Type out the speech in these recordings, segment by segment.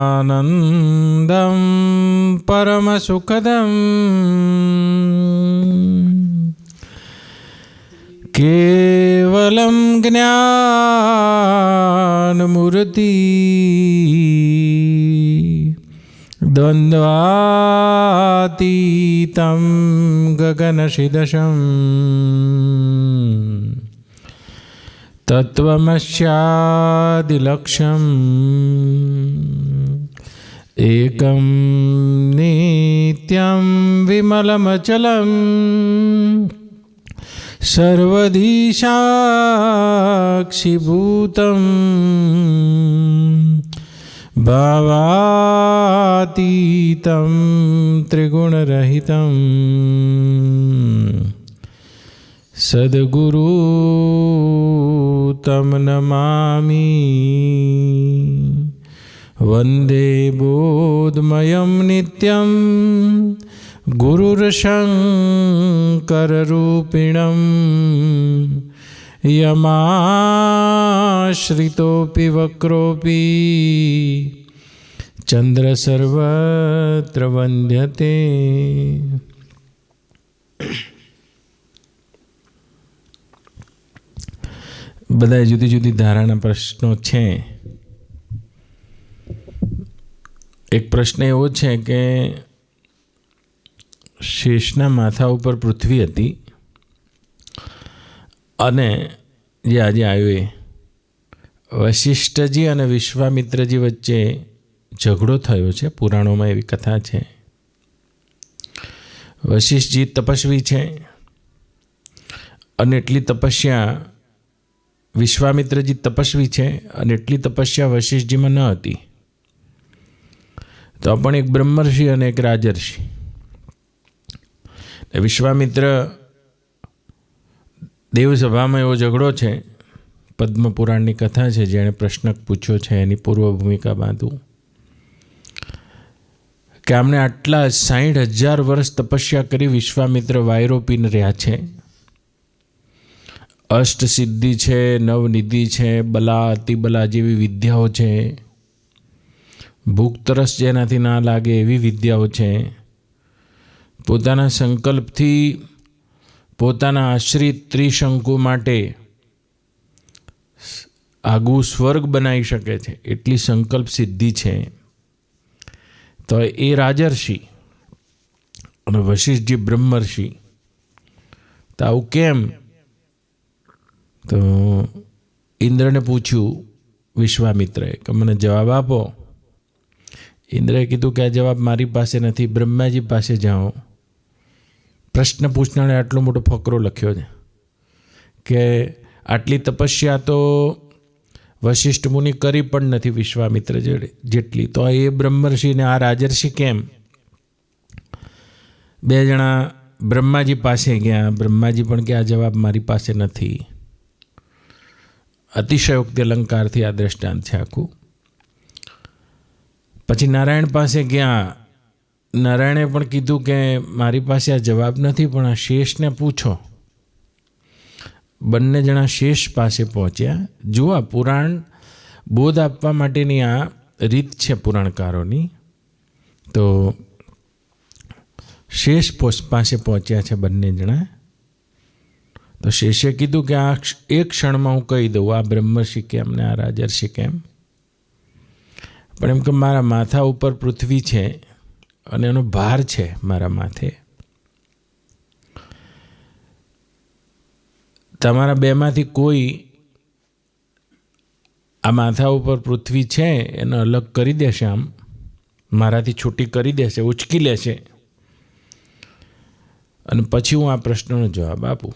आनन्दं परमसुखदं केवलं ज्ञानमूर्ति द्वन्द्वातीतं गगनसदृशं तत्त्वमस्यादिलक्ष्यम् एकं नित्यं विमलमचलं सर्वधी साक्षिभूतं भावातीतं त्रिगुणरहितं सद्गुरु तं नमामि। वन्दे बोधमयं नित्यं गुरुर्शङ्कररूपिणं यमाश्रितोऽपि वक्रोऽपि चन्द्रसर्वत्र वन्द्यते। બધા જુદી જુદી ધારાના પ્રશ્નો છે. એક પ્રશ્ન એવો છે કે શેષના માથા ઉપર પૃથ્વી હતી અને જે આજે આવ્યો એ વશિષ્ઠજી અને વિશ્વામિત્રજી વચ્ચે ઝઘડો થયો છે. પુરાણોમાં એવી કથા છે. વશિષ્ઠજી તપસ્વી છે અને એટલી તપસ્યા વિશ્વામિત્રજી તપસ્વી છે અને એટલી તપસ્યા વશિષ્ઠજીમાં ન હતી. તો પણ એક બ્રહ્મર્ષિ અને એક રાજર્ષિ. વિશ્વામિત્ર દેવસભામાં એવો ઝઘડો છે. પદ્મપુરાણની કથા છે. જેણે પ્રશ્ન પૂછ્યો છે એની પૂર્વ ભૂમિકા બાંધું કે આમને આટલા 60,000 વર્ષ તપસ્યા કરી વિશ્વામિત્ર વાયરોપીને રહ્યા છે. અષ્ટસિદ્ધિ છે, નવનિધિ છે, બલા અતિબલા જેવી વિદ્યાઓ છે. ભૂખ તરસ જેનાથી ના લાગે એવી વિદ્યાઓ છે. પોતાના સંકલ્પથી પોતાના આશ્રિત ત્રિશંકુ માટે આગવું સ્વર્ગ બનાવી શકે છે એટલી સંકલ્પ સિદ્ધિ છે. તો એ રાજર્ષિ અને વશિષ્ઠજી બ્રહ્મર્ષિ. તો આવું કેમ? તો ઇન્દ્રને પૂછ્યું વિશ્વામિત્રએ કે મને જવાબ આપો. ઇન્દ્રએ કીધું કે આ જવાબ મારી પાસે નથી, બ્રહ્માજી પાસે જાઓ. પ્રશ્ન પૂછનારે આટલો મોટો ફકરો લખ્યો છે કે આટલી તપસ્યા તો વશિષ્ઠ મુનિ કરી પણ નથી વિશ્વામિત્ર જેટલી. તો એ બ્રહ્મર્ષિને આ રાજર્ષિ કેમ? બે જણા બ્રહ્માજી પાસે ગયા. બ્રહ્માજી પણ કે આ જવાબ મારી પાસે નથી. અતિશયોક્તિ અલંકારથી આ દ્રષ્ટાંત છે આખું. પછી નારાયણ પાસે ગયા. નારાયણે પણ કીધું કે મારી પાસે આ જવાબ નથી, પણ આ શેષને પૂછો. બંને જણા શેષ પાસે પહોંચ્યા. જુઓ, પુરાણ બોધ આપવા માટેની આ રીત છે પુરાણકારોની. તો શેષ પાસે પહોંચ્યા છે બંને જણા. તો શેષે કીધું કે આ એક ક્ષણમાં હું કહી દઉં આ બ્રહ્મર્ષિ કેમ ને આ રાજર્ષિ કેમ. પણ એમ કે મારા માથા ઉપર પૃથ્વી છે અને એનો ભાર છે મારા માથે. તમારા બેમાંથી કોઈ આ માથા ઉપર પૃથ્વી છે એને અલગ કરી દેશે, આમ મારાથી છૂટી કરી દેશે, ઉચકી લેશે, અને પછી હું આ પ્રશ્નનો જવાબ આપું.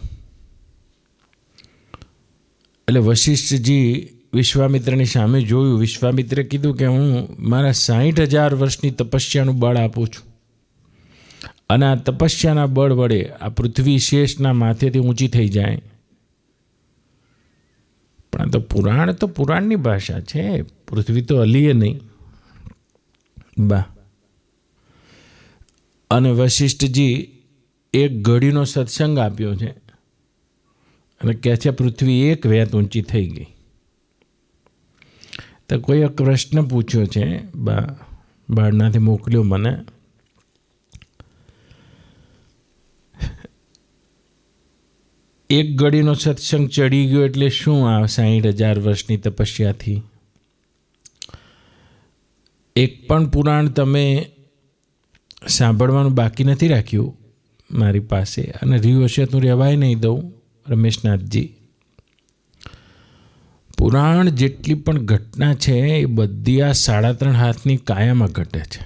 એટલે વશિષ્ઠજી વિશ્વામિત્રની સામે જોયું. વિશ્વામિત્રે કીધું કે હું મારા 60,000 વર્ષની તપસ્યાનું બળ આપું છું અને આ તપસ્યાના બળ વડે આ પૃથ્વી શેષના માથેથી ઊંચી થઈ જાય. પણ આ તો પુરાણની ભાષા છે. પૃથ્વી તો હલીએ નહીં બા. અને વશિષ્ઠજી એક ઘડીનો સત્સંગ આપ્યો છે અને કહે છે પૃથ્વી એક વેત ઊંચી થઈ ગઈ. તો કોઈ એક પ્રશ્ન પૂછ્યો છે, બાળનાથી મોકલ્યો મને. એક ઘડીનો સત્સંગ ચડી ગયો એટલે શું? આ 60,000 વર્ષની તપસ્યાથી એક પણ પુરાણ તમે સાંભળવાનું બાકી નથી રાખ્યું મારી પાસે, અને રહ્યું હશે તો રહેવાય નહીં દઉં. રમેશનાથજી, પુરાણ જેટલી પણ ઘટના છે એ બધી આ 3.5 હાથની કાયામાં ઘટે છે.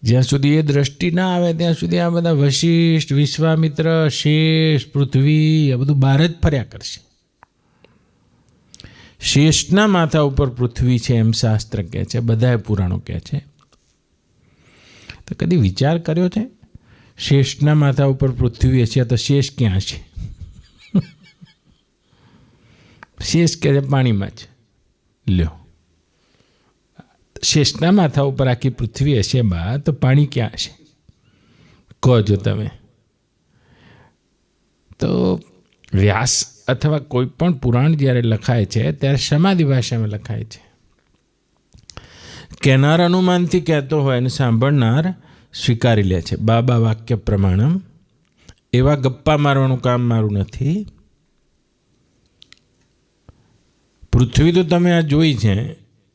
જ્યાં સુધી એ દ્રષ્ટિ ના આવે ત્યાં સુધી આ બધા વશિષ્ઠ, વિશ્વામિત્ર, શેષ, પૃથ્વી આ બધું બહાર જ ફર્યા કરશે. શેષના માથા ઉપર પૃથ્વી છે એમ શાસ્ત્ર કહે છે, બધાએ પુરાણો કહે છે. તો કદી વિચાર કર્યો છે શેષના માથા ઉપર પૃથ્વી હશે તો શેષ ક્યાં છે? શેષ કહે છે પાણીમાં છે. લ્યો, શેષના માથા ઉપર આખી પૃથ્વી હશે તો પાણી ક્યાં હશે? કહો જો તમે. તો વ્યાસ અથવા કોઈ પણ પુરાણ જ્યારે લખાય છે ત્યારે સમાધિ ભાષામાં લખાય છે. કહેનાર અનુમાનથી કહેતો હોય અને સાંભળનાર સ્વીકારી લે છે. બાબા વાક્ય પ્રમાણમ. એવા ગપ્પા મારવાનું કામ મારું નથી. પૃથ્વી તો તમે આ જોઈ છે.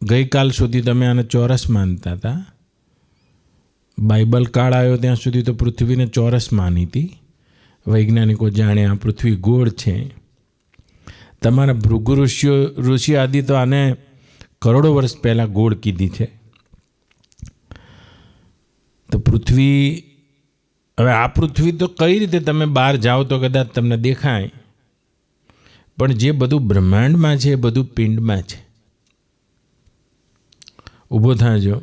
ગઈકાલ સુધી તમે આને ચોરસ માનતા હતા. બાઇબલ કાળ આવ્યો ત્યાં સુધી તો પૃથ્વીને ચોરસ માની હતી. વૈજ્ઞાનિકો જાણે આ પૃથ્વી ગોળ છે. તમારા ભૃગુ ઋષિ આદિ તો આને કરોડો વર્ષ પહેલાં ગોળ કીધી છે. તો પૃથ્વી, હવે આ પૃથ્વી તો કઈ રીતે તમે બહાર જાઓ તો કદાચ તમને દેખાય, પણ જે બધું બ્રહ્માંડમાં છે એ બધું પિંડમાં છે. ઊભો થાજો,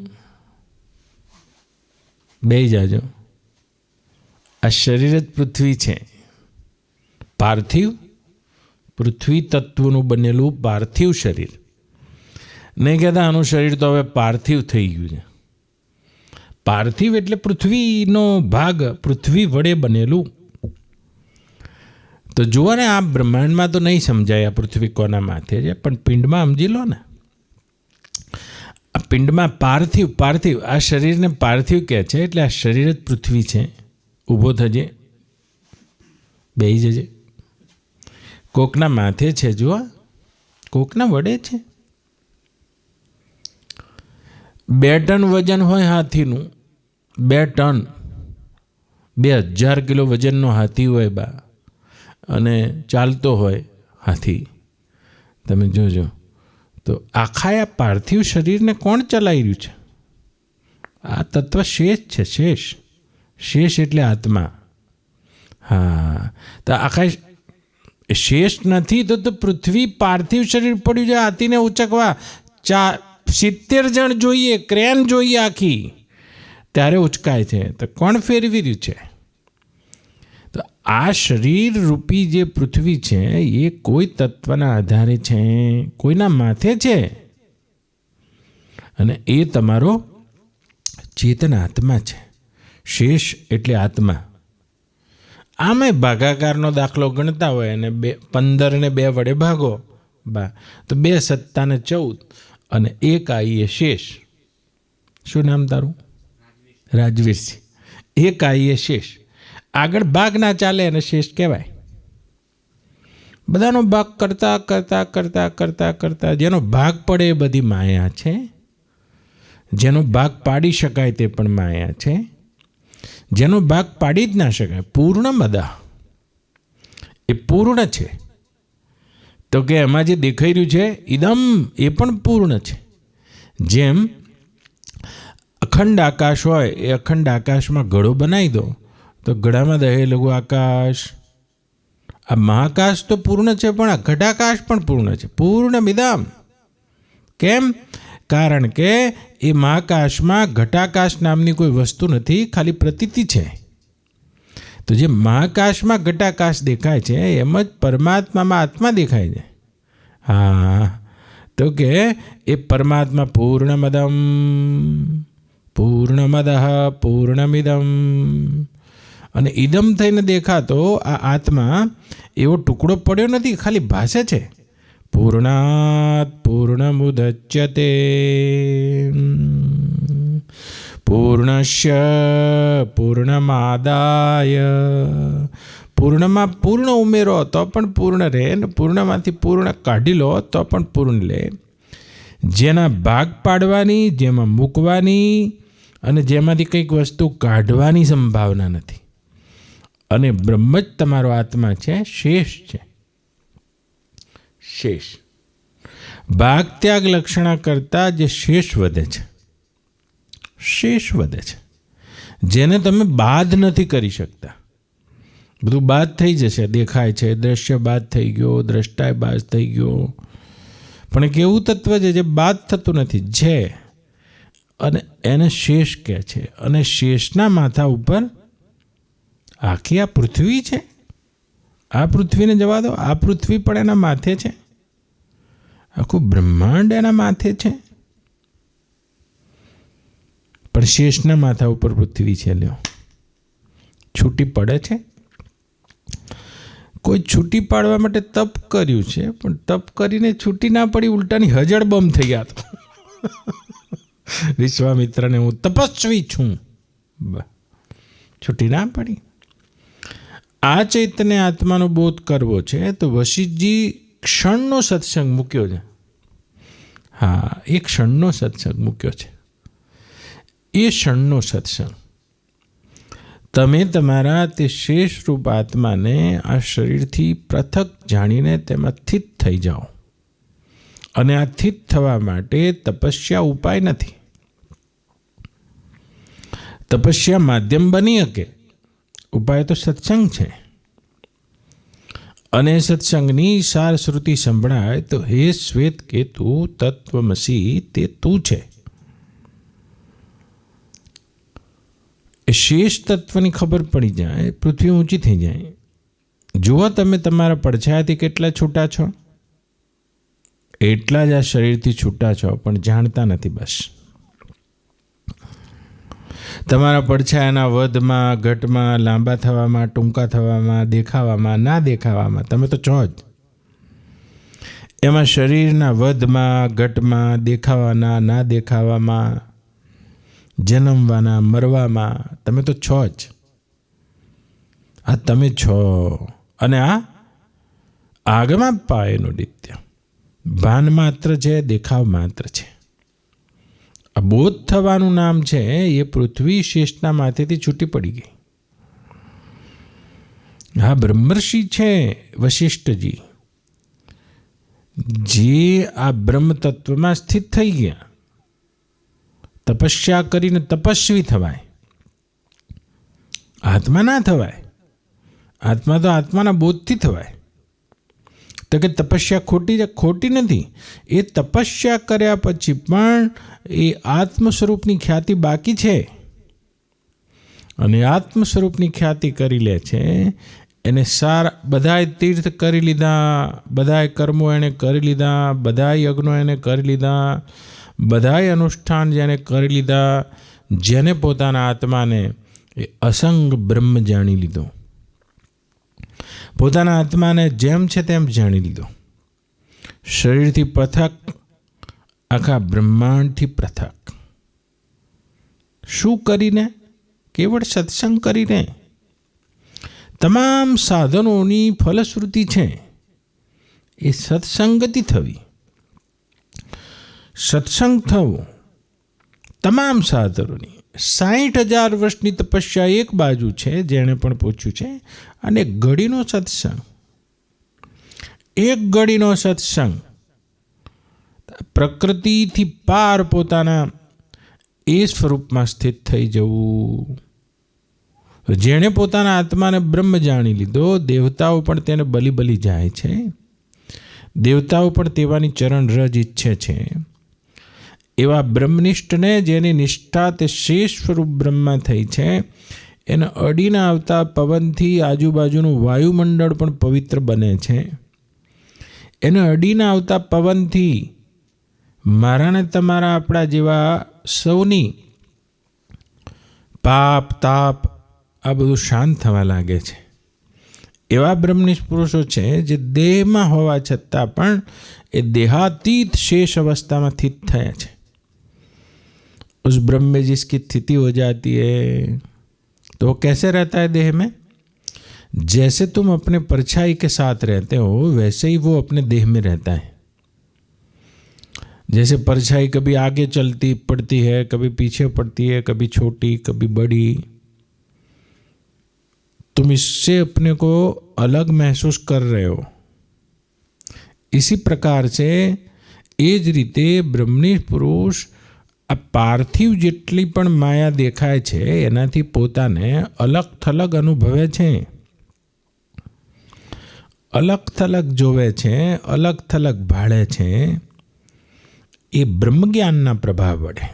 બેસી જાજો. આ શરીર જ પૃથ્વી છે. પાર્થિવ, પૃથ્વી તત્વનું બનેલું પાર્થિવ શરીર. નહીં કહેતા આનું શરીર તો હવે પાર્થિવ થઈ ગયું છે. પાર્થિવ એટલે પૃથ્વીનો ભાગ, પૃથ્વી વડે બનેલું. તો જુઓ ને, આ બ્રહ્માંડમાં તો નહીં સમજાય આ પૃથ્વી કોના માથે છે, પણ પિંડમાં સમજી લો ને. આ પિંડમાં પાર્થિવ, પાર્થિવ આ શરીરને પાર્થિવ કહે છે. એટલે આ શરીર જ પૃથ્વી છે. ઊભો થજે, બેસી જજે. કોકના માથે છે, જુઓ, કોકના વડે છે. 2 ટન વજન હોય હાથીનું, 2 ટન, 2000 કિલો વજનનો હાથી હોય અને ચાલતો હોય હાથી. તમે જોજો તો આખા આ પાર્થિવ શરીરને કોણ ચલાવી રહ્યું છે? આ તત્વ શેષ છે. શેષ, શેષ એટલે આત્મા. હા, તો આખા શેષ નથી તો પૃથ્વી પાર્થિવ શરીર પડ્યું છે. હાથીને ઉચકવા 70 જણ જોઈએ, ક્રેન જોઈએ આખી, ત્યારે ઉચકાય છે. તો કોણ ફેરવી રહ્યું છે? તો આ શરીર રૂપી જે પૃથ્વી છે એ કોઈ તત્વના આધારે છે, કોઈના માથે છે. અને એ તમારો ચેતન આત્મા છે. શેષ એટલે આત્મા. આમે ભાગાકારનો દાખલો ગણતા હોય અને 15 ને 2 વડે ભાગો તો 2 સત્તા ને 14 અને 1 આઈએ શેષ. શું નામ તારું? રાજવીરસિંહ. 1 આઈએ શેષ. આગળ ભાગ ના ચાલે અને શેષ કહેવાય. બધાનો ભાગ કરતા કરતા કરતા કરતા કરતા જેનો ભાગ પડે એ બધી માયા છે. જેનો ભાગ પાડી શકાય તે પણ માયા છે. જેનો ભાગ પાડી જ ના શકાય, પૂર્ણ મદા, એ પૂર્ણ છે. તો કે એમાં જે દેખાઈ રહ્યું છે ઇદમ, એ પણ પૂર્ણ છે. જેમ અખંડ આકાશ હોય, એ અખંડ આકાશમાં ઘડો બનાવી દો તો ઘડામાં દહેલું આકાશ. આ મહાકાશ તો પૂર્ણ છે, પણ આ ઘટાકાશ પણ પૂર્ણ છે. પૂર્ણ મિદમ. કેમ? કારણ કે એ મહાકાશમાં ઘટાકાશ નામની કોઈ વસ્તુ નથી, ખાલી પ્રતીતિ છે. તો જે મહાકાશમાં ઘટાકાશ દેખાય છે એમ જ પરમાત્મામાં આત્મા દેખાય છે. હા, તો કે એ પરમાત્મા પૂર્ણમદમ પૂર્ણમદ પૂર્ણમિદમ, અને ઇદમ થઈને દેખાતો આ આત્મા એવો ટુકડો પડ્યો નથી, ખાલી ભાષે છે. પૂર્ણાત પૂર્ણમુદચ્યતે પૂર્ણસ્ય પૂર્ણમાદાય. પૂર્ણમાં પૂર્ણ ઉમેરો તો પણ પૂર્ણ રહે, ને પૂર્ણમાંથી પૂર્ણ કાઢી લો તો પણ પૂર્ણ લે. જેના ભાગ પાડવાની, જેમાં મૂકવાની અને જેમાંથી કંઈક વસ્તુ કાઢવાની સંભાવના નથી. અને બ્રહ્મ જ તમારો આત્મા છે, શેષ છે. શેષ ભાગ ત્યાગ લક્ષણા કરતાં જે શેષ વધે છે, શેષ વધે છે, જેને તમે બાદ નથી કરી શકતા. બધું બાદ થઈ જશે, દેખાય છે, દ્રશ્ય બાદ થઈ ગયો, દ્રષ્ટાય બાદ થઈ ગયો, પણ એક એવું તત્વ છે જે બાદ થતું નથી, છે, અને એને શેષ કહે છે. અને શેષના માથા ઉપર આખી આ પૃથ્વી છે. આ પૃથ્વીને જવા દો, આ પૃથ્વી પણ એના માથે છે, આખું બ્રહ્માંડ એના માથે છે, પણ શેષના માથા ઉપર પૃથ્વી છે. લ્યો, છૂટી પડે છે? કોઈ છૂટી પાડવા માટે તપ કર્યું છે, પણ તપ કરીને છૂટી ના પડી, ઉલટાની હજળબમ થઈ ગયા. તો વિશ્વામિત્રને હું તપસ્વી છું, છૂટી ના પડી. આ ચૈતન્ય આત્માનો બોધ કરવો છે તો વશિષ્ઠજી ક્ષણનો સત્સંગ મૂક્યો છે. હા, એ ક્ષણનો સત્સંગ મૂક્યો છે. એ ક્ષણનો સત્સંગ તમે તમારા તે શેષ રૂપ આત્માને આ શરીરથી પૃથક જાણીને તેમાં સ્થિત થઈ જાઓ. અને આ સ્થિત થવા માટે તપસ્યા ઉપાય નથી. તપસ્યા માધ્યમ બની શકે, ઉપાય તો સત્સંગ છે. અને સત્સંગની સાર શ્રુતિ સંભળાય તો હે શ્વેત કેતુ તત્વમસી તે તું છે. એ શેષ તત્વની ખબર પડી જાય, પૃથ્વી ઊંચી થઈ જાય. જુઓ તમે તમારા પડછાયાથી કેટલા છૂટા છો, એટલા જ આ શરીરથી છૂટા છો, પણ જાણતા નથી. બસ તમારા પડછાયાના વધમાં, ઘટમાં, લાંબા થવામાં, ટૂંકા થવામાં, દેખાવામાં, ના દેખાવામાં તમે તો છો જ. એમાં શરીરના વધમાં, ઘટમાં, દેખાવાના, ના દેખાવામાં, જન્મવાના, મરવામાં તમે તો છો જ. આ તમે છો. અને આ આગમાં પાયેલું નિત્ય ભાન માત્ર છે, દેખાવ માત્ર છે. આ બોધ થવાનું નામ છે એ પૃથ્વી શેષના માથેથી છૂટી પડી ગઈ. હા, બ્રહ્મર્ષિ છે વશિષ્ઠજી, જે આ બ્રહ્મ તત્વમાં સ્થિત થઈ ગયા. તપસ્યા કરીને તપસ્વી થવાય, આત્મા ના થવાય. આત્મા તો આત્માના બોધથી થવાય. તો કે તપસ્યા ખોટી નથી. એ તપસ્યા કર્યા પછી પણ એ આત્મ સ્વરૂપની ખ્યાતિ બાકી છે. અને આત્મ સ્વરૂપની ખ્યાતિ કરી લે છે. એને બધાય તીર્થ કરી લીધા, બધાય કર્મો એણે કરી લીધા, બધાય યજ્ઞો એને કરી લીધા, બધાય અનુષ્ઠાન જેને કરી લીધા, જેને પોતાના આત્માને એ અસંગ બ્રહ્મ જાણી લીધો, પોતાના આત્માને જેમ છે તેમ જાણી લીધો. શરીરથી પૃથક, આખા બ્રહ્માંડથી પૃથક. શું કરીને? કેવળ સત્સંગ કરીને. તમામ સાધનોની ફલશ્રુતિ છે એ સત્સંગતિ થવી, સત્સંગ થવો. તમામ સાધનોની 60,000 વર્ષની તપસ્યા એક બાજુ છે, જેણે પણ પૂછ્યું છે, અને ઘડીનો સત્સંગ, એક ઘડીનો સત્સંગ, પ્રકૃતિથી પાર પોતાના એ સ્વરૂપમાં સ્થિત થઈ જવું. જેણે પોતાના આત્માને બ્રહ્મ જાણી લીધો, દેવતાઓ પણ તેને બલી જાય છે. દેવતાઓ પણ તેવાની ચરણ રજ ઈચ્છે છે. એવા બ્રહ્મનિષ્ઠને જેની નિષ્ઠા તે શેષ સ્વરૂપ બ્રહ્મમાં થઈ છે, એને અડીને આવતા પવનથી આજુબાજુનું વાયુમંડળ પણ પવિત્ર બને છે. એને અડીને આવતા પવનથી મારાને તમારા આપણા જેવા સૌની પાપ તાપ આ બધું શાંત થવા લાગે છે. એવા બ્રહ્મનિષ્ઠ પુરુષો છે જે દેહમાં હોવા છતાં પણ એ દેહાતીત શેष अवस्था में स्थित थया है। उस ब्रह्म में जिसकी स्थिति हो जाती है तो वो कैसे रहता है देह में? जैसे तुम अपने परछाई के साथ रहते हो वैसे ही वो अपने देह में रहता है। जैसे परछाई कभी आगे चलती पड़ती है, कभी पीछे पड़ती है, कभी छोटी कभी बड़ी, तुम इससे अपने को अलग महसूस कर रहे हो। इसी प्रकार से एज रीते ब्रह्मनिष्ठ पुरुष आ पार्थिव जेटली पण माया देखाय छे एनाथी पोताने अलग थलग अनुभवे छे, अलग थलग जोवे छे, अलग थलग भाळे छे। ये ब्रह्म ज्ञानना प्रभाव वडे।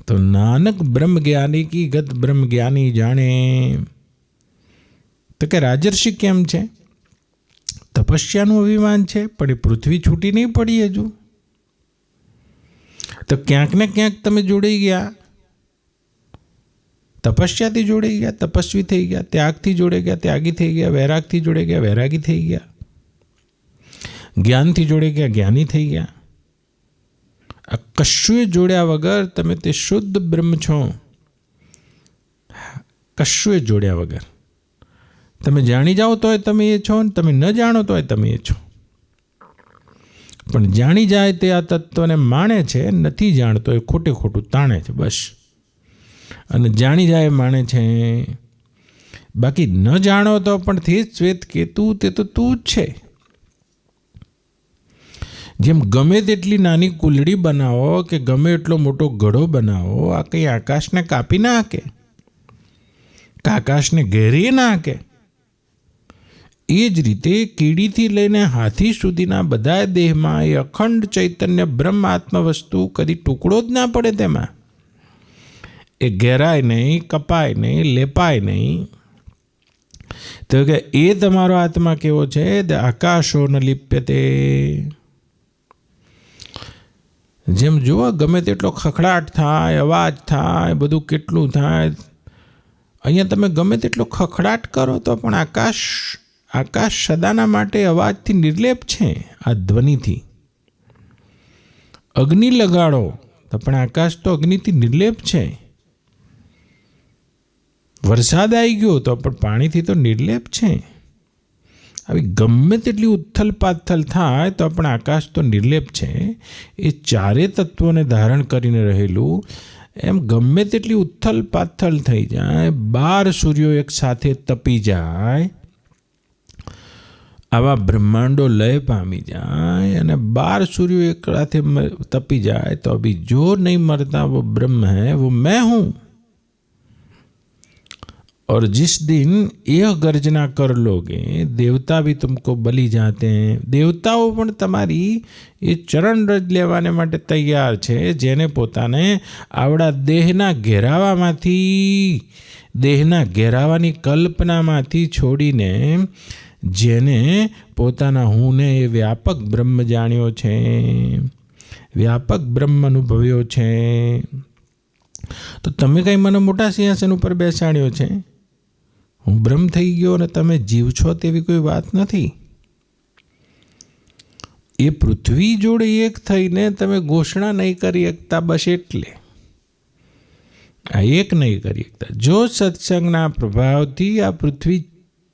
तो नानक ब्रह्म ज्ञानी की गत ब्रह्म ज्ञानी जाने। तो के राजर्षि केम छे? तपस्यानुं अभिमान छे, पण ए पृथ्वी छूटी नहीं पड़ी हजू। तो क्यांक ने क्यांक तमे जोड़ाई गया, तपस्याथी जोड़ाई गया, तपस्वी थई गया, त्यागथी जोड़ाई गया, त्यागी थई गया, वैरागथी जोड़ाई गया, वैरागी थई गया, ज्ञानथी जोड़ाई गया, ज्ञानी थई गया। आ कशुए जोड़्या वगर तमे ते शुद्ध ब्रह्म छो। कशुए जोड़्या वगर तमे जाणी जाओ तो तमे ए छो, तमे न जाणो तो तमे ए छो। पण जाणी जाए ते आ तत्वने माणे छे, नथी जाणतो ए खोटे खोटું ताणे छे बस। अने जाणी जाए माणे छे। बाकी न जाणो तो पण ते श्वेत केतु ते तो तू ज छे। जेम गमे तेटली नानी कूलड़ी बनावो के गमे एटलो मोटो घड़ो बनावो, आ कई आकाश ने कापी ना हाके, आकाश ने घेरी ना हाके। ए ज रीते कीड़ी थी लईने हाथी सुधीना बधाय देहमां ए अखंड चैतन्य ब्रह्म आत्मा वस्तु कदी टुकड़ो ज ना पड़े तेमां। ए घेराय नहीं, कपाय नहीं, लेपाय नहीं। तो के ए तमारो आत्मा केवो छे? आकाशो न लिप्यते। जेम जुओ गमे तेटलो खखड़ाट थाय, अवाज थाय, बधुं केटलुं थाय, अहींया तमे गमे तेटलो खखड़ाट करो तो पण आकाश सदाना माटे अवाजथी निर्लेप छे। आ ध्वनिथी अग्नि लगाड़ो तो पण आकाश तो अग्निथी निर्लेप छे। वरसाद आई गयो तो पण पाणीथी तो निर्लेप छे। अभी गमे तेटली उथल पाथल थाय तो पण आकाश तो निर्लेप छे। ए चारे तत्वोने धारण करीने रहेलुं एम गमे तेटली उथल पाथल थई जाय, 12 सूर्यो एक साथे तपी जाय, आवा ब्रह्मांडो लय पामी जाए अने 12 सूर्यो एक साथे तपी जाए तो अभी जो नहीं मरता वो ब्रह्म है, वो मैं हूं। और जिस दिन यह गर्जना कर लोगे देवता भी तुमको बलि जाते हैं। देवताओं पण तमारी ये चरण रज लेवाने माटे तैयार छे, जेने पोताने आवड़ा देहना घेरावामांथी, देहना घेरावानी कल्पनामांथी छोड़ीने जेने पोताना हूने ए व्यापक ब्रह्म जाण्यो छे, व्यापक ब्रह्म अनुभव्यो छे। तो तमे कई मने मोटा सिंहासन पर बेसाड्यो छे, हूँ ब्रह्म थई गयो ने तमे जीव छो तेवी कोई बात नथी। ए पृथ्वी जोड़े एक थईने तमे घोषणा नहीं करी शकता, बस एटले आ एक नहीं करी शकता। जो सत्संगना प्रभावथी आ पृथ्वी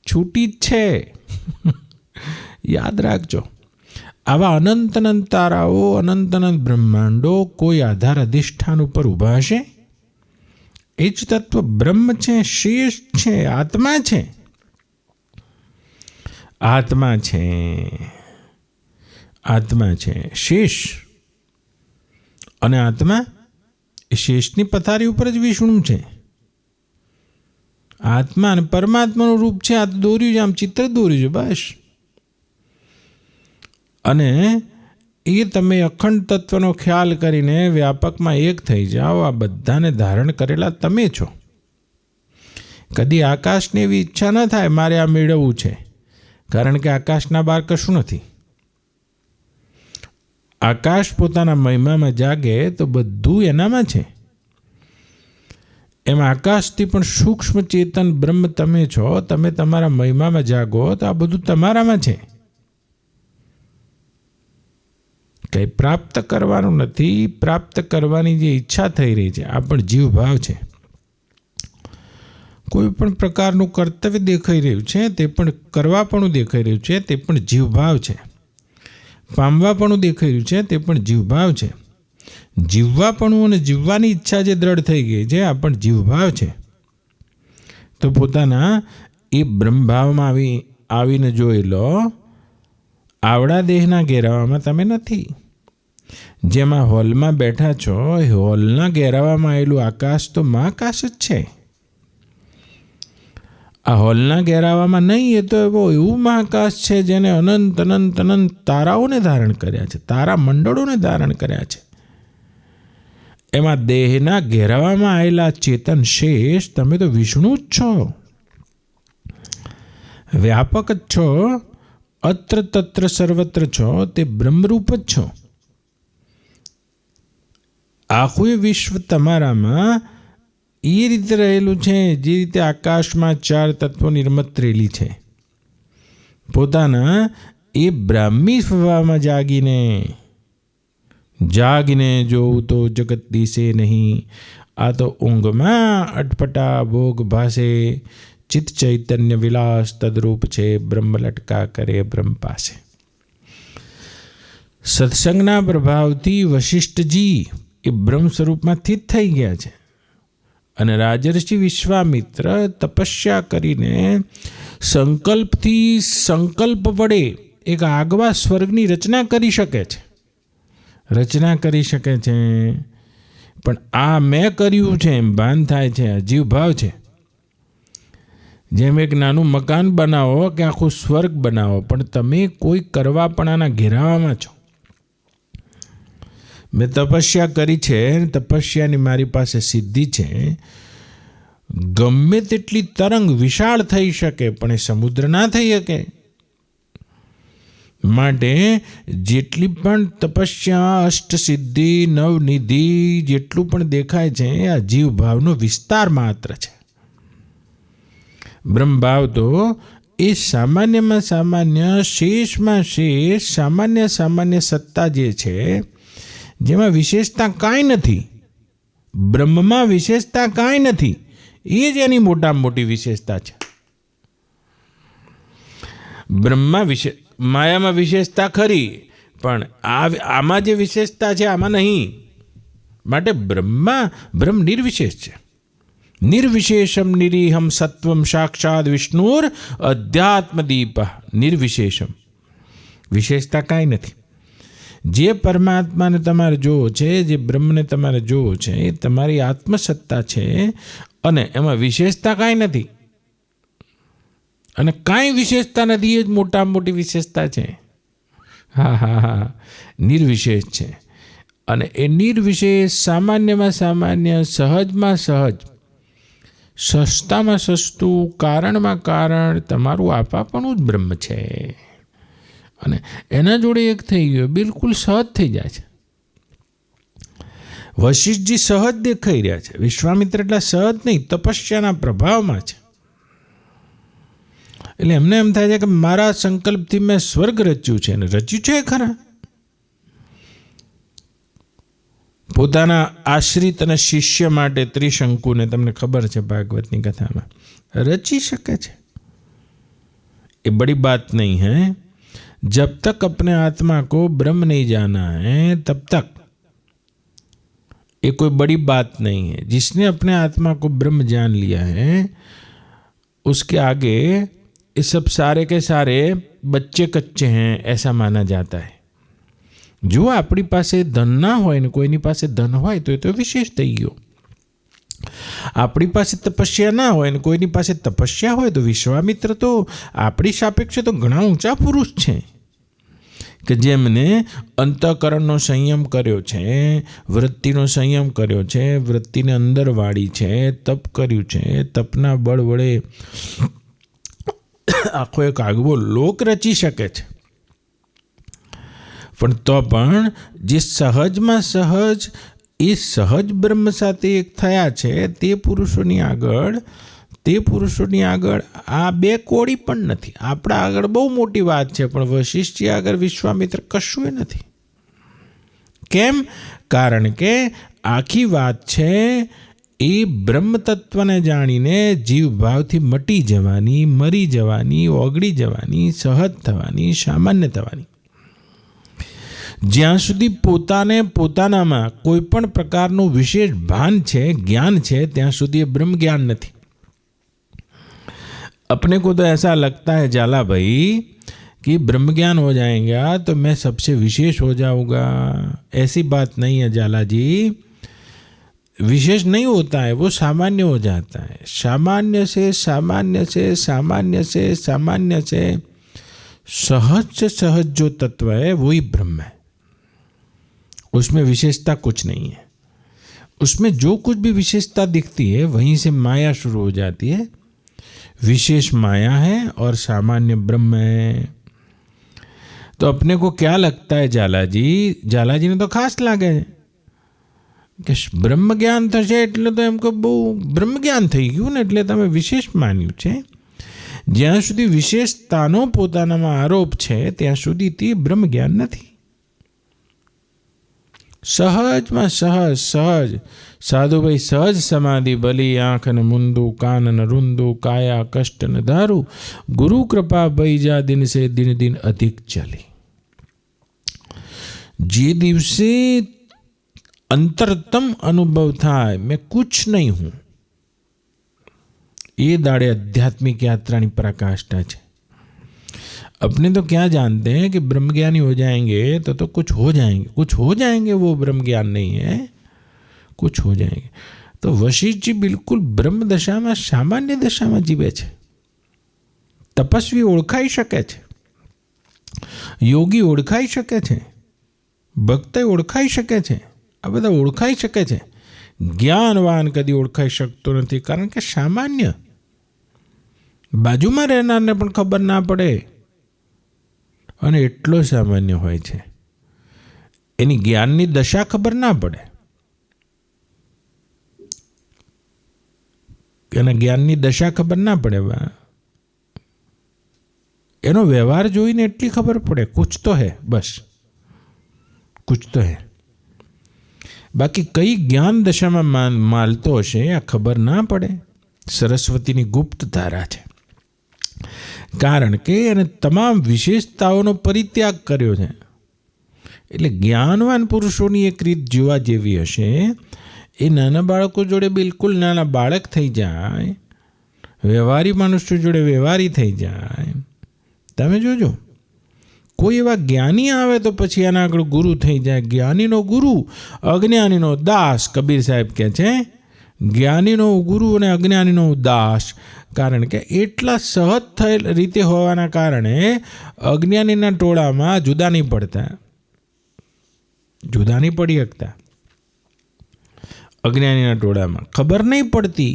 छूटी छे याद राखजो। आवा अनंत अनंत ताराओ, अनंत अनंत ब्रह्मांडो कोई आधार अधिष्ठान पर उभा हशे? एज तत्व ब्रह्म छे, शेष छे, आत्मा छे, आत्मा छे, आत्मा छे, शेष अने आत्मा ए शेषनी पथारी उपर ज विष्णु छे। आत्मा अने परमात्मानुं रूप छे। आ तो दोर्युं छे, आम चित्र दोर्युं छे बस। अने ए तमे अखंड तत्वनो ख्याल करीने व्यापकमां एक थई जाओ। आ बधाने धारण करेला तमे छो। कदी आकाशने एवी इच्छा न थाय मारे आ मेळवવું छे, कारण के आकाशना बहार कशुं नथी। आकाश पोताना महिमामां जागे तो बधुं एनामां छे। એમ આકાશથી પણ સૂક્ષ્મ ચેતન બ્રહ્મ તમે છો. તમે તમારા મહિમામાં જાગો તો આ બધું તમારામાં છે. કંઈ પ્રાપ્ત કરવાનું નથી. પ્રાપ્ત કરવાની જે ઈચ્છા થઈ રહી છે આ પણ જીવભાવ છે. કોઈ પણ પ્રકારનું કર્તવ્ય દેખાઈ રહ્યું છે તે પણ કરવાપણું દેખાઈ રહ્યું છે તે પણ જીવભાવ છે. પામવાપણું દેખાઈ રહ્યું છે તે પણ જીવભાવ છે. જીવવાપણું અને જીવવાની ઈચ્છા જે દ્રઢ થઈ ગઈ છે આ પણ જીવભાવ છે. તો પોતાના એ બ્રહ્મભાવમાં આવીને જોઈ લો. આવડા દેહના ઘેરાવામાં તમે નથી. જેમાં હોલમાં બેઠા છો એ હોલના ઘેરાવામાં આવેલું આકાશ તો મહાકાશ જ છે. આ હોલના ઘેરાવામાં નહીં, એ તો એવું મહાકાશ છે જેને અનંત અનંત અનંત તારાઓને ધારણ કર્યા છે, તારા મંડળોને ધારણ કર્યા છે. એમાં દેહના ઘેરાવામાં આવેલા ચેતન શેષ તમે તો વિષ્ણુ જ છો, વ્યાપક જ છો, અત્ર તત્ર સર્વત્ર છો, તે બ્રહ્મરૂપ જ છો. આખું વિશ્વ તમારામાં એ રીતે રહેલું છે જે રીતે આકાશમાં 4 તત્વો નિર્મત રહેલી છે. પોતાના એ બ્રાહ્મી સ્વભાવમાં જાગીને જોવું તો જગત દિશે નહીં. આ તો ઊંઘમાં અટપટા ભોગ ભાસે, ચિત્ત ચૈતન્ય વિલાસ તદરૂપ છે, બ્રહ્મ લટકા કરે બ્રહ્મ પાસે. સત્સંગના પ્રભાવથી વશિષ્ઠજી એ બ્રહ્મ સ્વરૂપમાં સ્થિત થઈ ગયા છે. અને રાજર્ષિ વિશ્વામિત્ર તપસ્યા કરીને સંકલ્પ વડે એક આગવા સ્વર્ગની રચના કરી શકે છે. પણ આ મેં કર્યું છે એમ ભાન થાય છે, અજીવ ભાવ છે. જેમ એક નાનું મકાન બનાવો કે આખું સ્વર્ગ બનાવો, પણ તમે કોઈ કરવાપણાના ઘેરાવામાં છો. મેં તપસ્યા કરી છે, તપસ્યાની મારી પાસે સિદ્ધિ છે. ગમે તેટલી તરંગ વિશાળ થઈ શકે પણ એ સમુદ્ર ના થઈ શકે. માટે જેટલી પણ તપસ્યા, અષ્ટસિદ્ધિ, નવનિધિ જેટલું પણ દેખાય છે આ જીવ ભાવનો વિસ્તાર માત્ર છે. બ્રહ્મભાવ તો એ સામાન્યમાં સામાન્ય, શેષમાં શેષ, સામાન્ય સત્તા જે છે જેમાં વિશેષતા કાંઈ નથી. બ્રહ્મમાં વિશેષતા કાંઈ નથી, એ જ એની મોટામાં મોટી વિશેષતા છે. માયામાં વિશેષતા ખરી, પણ આમાં જે વિશેષતા છે આમાં નહીં. માટે બ્રહ્મ નિર્વિશેષ છે. નિર્વિશેષમ નિરીહમ સત્વમ સાક્ષાત વિષ્ણુર અધ્યાત્મદીપ. નિર્વિશેષમ, વિશેષતા કાંઈ નથી. જે પરમાત્માને તમારે જોવો છે, જે બ્રહ્મને તમારે જોવો છે એ તમારી આત્મસત્તા છે અને એમાં વિશેષતા કાંઈ નથી. અને કાંઈ વિશેષતા નથી, એ જ મોટામાં મોટી વિશેષતા છે. હા, નિર્વિશેષ છે. અને એ નિર્વિશેષ, સામાન્યમાં સામાન્ય, સહજમાં સહજ, સસ્તામાં સસ્તું, કારણમાં કારણ, તમારું આપાપણું જ બ્રહ્મ છે. અને એના જોડે એક થઈ ગયો, બિલકુલ સહજ થઈ જાય છે. વશિષ્ઠજી સહજ દેખાઈ રહ્યા છે, વિશ્વામિત્ર એટલા સહજ નહીં, તપસ્યાના પ્રભાવમાં છે. એટલે એમને એમ થાય છે કે મારા સંકલ્પથી મેં સ્વર્ગ રચ્યું છે, અને રચ્યું છે ખરા. પોતાના આશ્રિત અને શિષ્ય માટે ત્રિશંકુને તમને ખબર છે ભાગવતની કથામાં રચી શકે છે. એ બડી બાત નહીં હૈ. जब तक अपने आत्मा को ब्रह्म नहीं जाना है तब तक ये कोई बड़ी बात नहीं है. जिसने अपने आत्मा को ब्रह्म जान लिया है उसके आगे ये सब सारे के सारे बच्चे कच्चे हैं ऐसा माना जाता है. जो આપણી પાસે ધન ના હોય ને કોઈની પાસે ધન હોય તો એ તો વિશેષ થઈ ગયો. આપણી પાસે તપસ્યા ના હોય ને કોઈની પાસે તપસ્યા હોય તો વિશ્વામિત્ર તો આપણી સાપેક્ષે તો ઘણા ઊંચા પુરુષ છે કે જેમને અંતઃકરણનો સંયમ કર્યો છે, વૃત્તિનો સંયમ કર્યો છે, વૃત્તિને અંદર વાળી છે, તપ કર્યું છે, તપના બળ વડે આખો એક આગવો લોક રચી શકે છે. પણ તો પણ જે સહજમાં સહજ એ સહજ બ્રહ્મ સાથે એક થયા છે તે પુરુષોની આગળ આ બે કોડી પણ નથી. આપણા આગળ બહુ મોટી વાત છે, પણ વશિષ્ઠજી આગળ વિશ્વામિત્ર કશું નથી. કેમ? કારણ કે આખી વાત છે એ બ્રહ્મ તત્વને જાણીને જીવ ભાવથી મટી જવાની, મરી જવાની, ઓગળી જવાની, સહજ થવાની, સામાન્ય થવાની. જ્યાં સુધી પોતાને પોતાનામાં કોઈ પણ પ્રકારનું વિશેષ ભાન છે, ज्ञान છે, ત્યાં સુધી ब्रह्म ज्ञान नहीं. अपने को तो ऐसा लगता है जाला भाई कि ब्रह्म ज्ञान हो जाएगा तो मैं सबसे विशेष हो जाऊंगा. ऐसी बात नहीं है जाला जी. विशेष नहीं होता है, वो सामान्य हो जाता है. सामान्य से सहज से सहज जो तत्व है वही ब्रह्म है. उसमें विशेषता कुछ नहीं है. उसमें जो कुछ भी विशेषता दिखती है वहीं से माया शुरू हो जाती है. विशेष माया है और सामान्य ब्रह्म है. तो अपने को क्या लगता है जाला जी ने तो खास लागे કે બ્રહ્મ જ્ઞાન થશે એટલે તો એમ કે બહુ બ્રહ્મ જ્ઞાન થઈ ગયું ને એટલે તમે વિશેષ માન્યું છે. જ્યાં સુધી વિશેષતાનો પોતાનામાં આરોપ છે ત્યાં સુધી તે બ્રહ્મ જ્ઞાન નથી. સહજમાં સહજ સાધુભાઈ સહજ સમાધિ ભલી આંખ ન મુંદુ કાન ન રૂંદુ કાયા કષ્ટ ન ધારું ગુરુ કૃપા ભૈજા દિન સે દિન અધિક ચલી. જે દિવસે अंतरतम अनुभव था मैं कुछ नहीं हूं, ये दाड़े आध्यात्मिक यात्रा की पराकाष्ठा है. अपने तो क्या जानते हैं कि ब्रह्मज्ञानी हो जाएंगे तो कुछ हो जाएंगे. वो ब्रह्म ज्ञान नहीं है, कुछ हो जाएंगे. तो वशिष्ठ जी बिल्कुल ब्रह्म दशा में सामान्य दशा में जीवे छे. तपस्वी ओळखाई शके छे, योगी ओळखाई शके छे, भक्त ओळखाई शके छे. आ बधा ओळखाई शके छे. ज्ञानवान कदी ओळखाई शकतो नथी, कारण के सामान्य बाजूमां રહેનારને પણ ખબર ના પડે અને એટલો સામાન્ય હોય છે. એની જ્ઞાનની દશા ખબર ના પડે, એના જ્ઞાનની દશા ખબર ના પડે. એનો વ્યવહાર જોઈને એટલી ખબર પડે कुछ तो है, बस कुछ तो है. बाकी कई ज्ञान दशा में मालतो हशे आ खबर ना पड़े. सरस्वती गुप्त धारा है, कारण के एने तमाम विशेषताओं परित्याग कर्यो है. एटले ज्ञानवान पुरुषोनी एक रीत जोवा जेवी हशे. ए नाना बाळको जोड़े बिल्कुल नाना बाळक थई जाय, व्यवहारी मनुष्य जोड़े व्यवहारी थई जाय. तमे जोजो कोई एवा ज्ञानी आवे तो पछी एना आगळ गुरु थई जाए. ज्ञानीनो गुरु अज्ञानीनो दास. कबीर साहेब कहे छे ज्ञानीनो गुरु अने अज्ञानीनो दास. कारण के एटला सहज थयेल रीते होवाना कारणे अज्ञानीना टोळामां जुदा नहीं पड़ता, जुदा नहीं पड़ी शकता. अज्ञानीना टोळामां खबर नहीं पड़ती.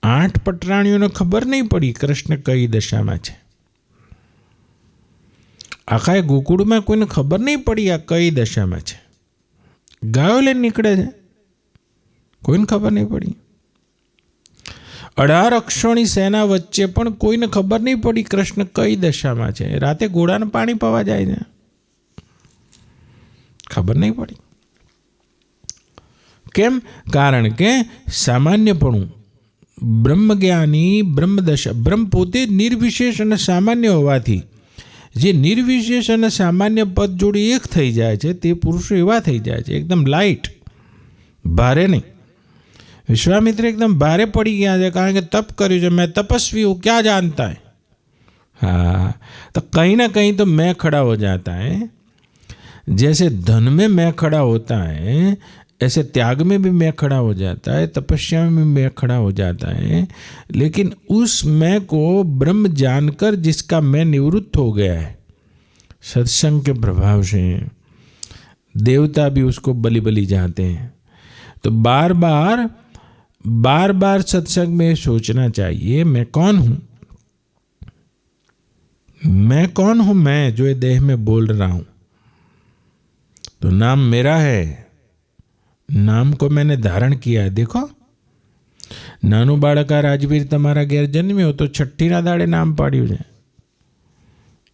8 पटराणीओने खबर नहीं पड़ी कृष्ण कई दशामां छे. आखा गोकुड़ में कोई खबर नहीं पड़ी आ कई दशा में है. गायो लઈને નીકળે છે, કોઈને ખબર नहीं पड़ी. 18 અક્ષોની સેના વચ્ચે પણ કોઈને ખબર नहीं पड़ी कृष्ण कई दशा में है. राते घोड़ाने पानी पीवा जाए છે, खबर नहीं पड़ी. केम? कारण के सामान्यपणु ब्रह्मज्ञानी ब्रह्मदशा ब्रह्म पोते निर्विशेष અને સામાન્ય હોવાથી जे निर्विशेष અને सामान्य पद जोड़ी एक थई जाए छे ते पुरुषो एवा थई जाए छे एकदम लाइट, भारे नहीं. विश्वामित्र एकदम भारे पड़ी गया है कारण के तप कर्યું છે. मैं तपस्वी हूँ, क्या जानता है. हाँ, तो कहीं ना कहीं तो मैं खड़ा हो जाता है. जैसे धन में मैं खड़ा होता है ऐसे त्याग में भी मैं खड़ा हो जाता है, तपस्या में भी मैं खड़ा हो जाता है. लेकिन उस मैं को ब्रह्म जानकर जिसका मैं निवृत्त हो गया है सत्संग के प्रभाव से, देवता भी उसको बलि बलि जाते हैं. तो बार बार सत्संग में सोचना चाहिए मैं कौन हूँ. मैं कौन हूँ, मैं जो ये देह में बोल रहा हूँ. तो नाम मेरा है, नाम को मैंने धारण किया है। देखो, नानु बाळक आ राजवीर तमारा घेर जन्म्यो तो छठ्ठीना दाड़े नाम पाड्યું છે।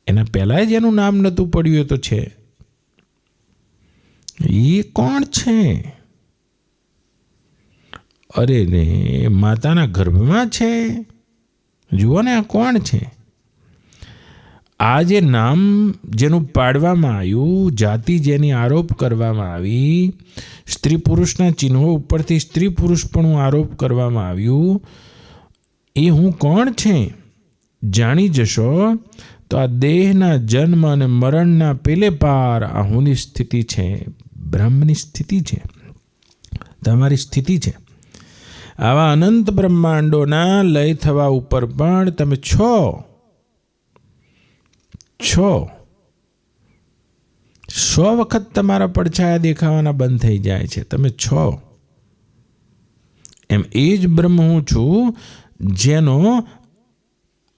એના પહેલા જેનું નામ નહોતું પડ્યું એ તો છે। એ કોણ છે? અરે રે, માતાના ગર્ભમાં છે। જુઓ ને, આ કોણ છે? આ જે નામ જેનું પાડવામાં આવ્યું, જાતિ જેની આરોપ કરવામાં આવી, સ્ત્રી પુરુષના ચિહ્નો ઉપરથી સ્ત્રી પુરુષપણું આરોપ કરવામાં આવ્યું, એ હું કોણ છે જાણી જશો તો આ દેહના જન્મ અને મરણના પેલે પાર આ હુંની સ્થિતિ છે, બ્રહ્મની સ્થિતિ છે, તમારી સ્થિતિ છે। આવા અનંત બ્રહ્માંડોના લય થવા ઉપર પણ તમે છો। 100 વખત તમારા પડછાયા દેખાવાના બંધ થઈ જાય છે, તમે છો। એમ એ જ બ્રહ્મ હું છું જેનો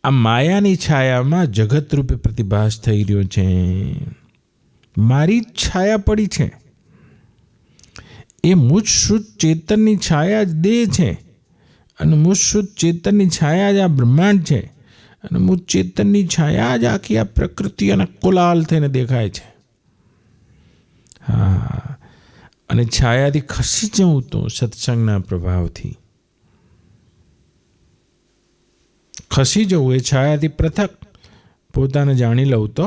આ માયાની છાયામાં જગત રૂપે પ્રતિભાસ થઈ રહ્યો છે। મારી છાયા પડી છે। એ મુજ શુદ્ધ ચેતનની છાયા જ દેહ છે, અને મુજ શુદ્ધ ચેતનની છાયા જ આ બ્રહ્માંડ છે, અને મુજ ચેતનની છાયા જ આખી આ પ્રકૃતિ અને કોલાહલ થઈને દેખાય છે। હા, અને છાયાથી ખસી જવું તો સત્સંગના પ્રભાવથી ખસી જવું, એ છાયાથી પૃથક પોતાને જાણી લઉં તો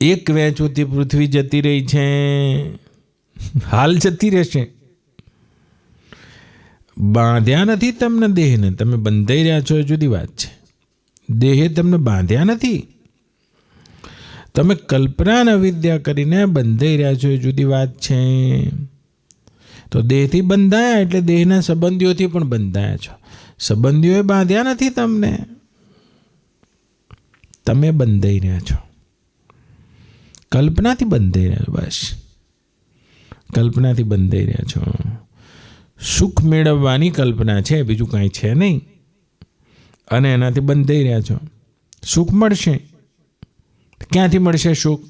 એક વેચોથી પૃથ્વી જતી રહી છે, હાલ જતી રહેશે। બાંધ્યા નથી તમને દેહને, તમે બંધાઈ રહ્યા છો એ જુદી વાત છે। દેહે તમને બાંધ્યા નથી, તમે કલ્પના અને અવિદ્યા કરીને બંધાઈ રહ્યા છો એ જુદી વાત છે। તો દેહથી બંધાયા એટલે દેહના સંબંધીઓથી પણ બંધાયા છો। સંબંધીઓએ બાંધ્યા નથી તમને, તમે બંધાઈ રહ્યા છો, કલ્પનાથી બંધાઈ રહ્યા છો। બસ, કલ્પનાથી બંધાઈ રહ્યા છો। સુખ મેળવવાની કલ્પના છે, બીજું કાંઈ છે નહીં, અને એનાથી બંધાઈ રહ્યા છો। સુખ મળશે, ક્યાંથી મળશે સુખ?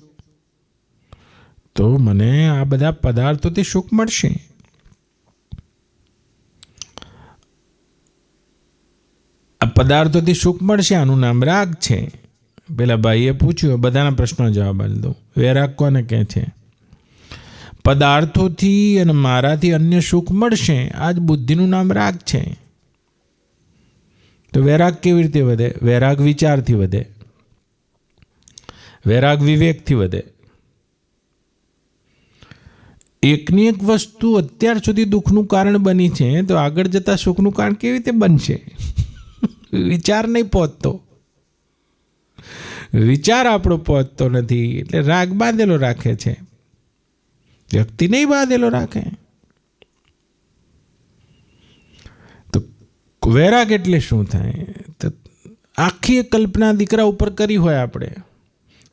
તો મને આ બધા પદાર્થોથી સુખ મળશે। આ પદાર્થોથી સુખ મળશે, આનું નામ રાગ છે। પેલા ભાઈએ પૂછ્યું, બધાના પ્રશ્નો જવાબ આપી દઉં। વૈરાગ કોને કહે છે? પદાર્થોથી અને મારાથી અન્ય સુખ મળશે, આ જ બુદ્ધિનું નામ રાગ છે। તો વૈરાગ કેવી રીતે વધે? વૈરાગ વિચારથી વધે, વૈરાગ વિવેકથી વધે। એકની એક વસ્તુ અત્યાર સુધી દુઃખનું કારણ બની છે, તો આગળ જતાં સુખનું કારણ કેવી રીતે બનશે? વિચાર નહીં પહોંચતો, વિચાર આપણો પહોંચતો નથી, એટલે રાગ બાંધેલો રાખે છે, વ્યક્તિ નહીં બાંધેલો રાખે। તો વૈરાગ એટલે શું થાય? તો આખી કલ્પના દીકરા ઉપર કરી હોય આપણે,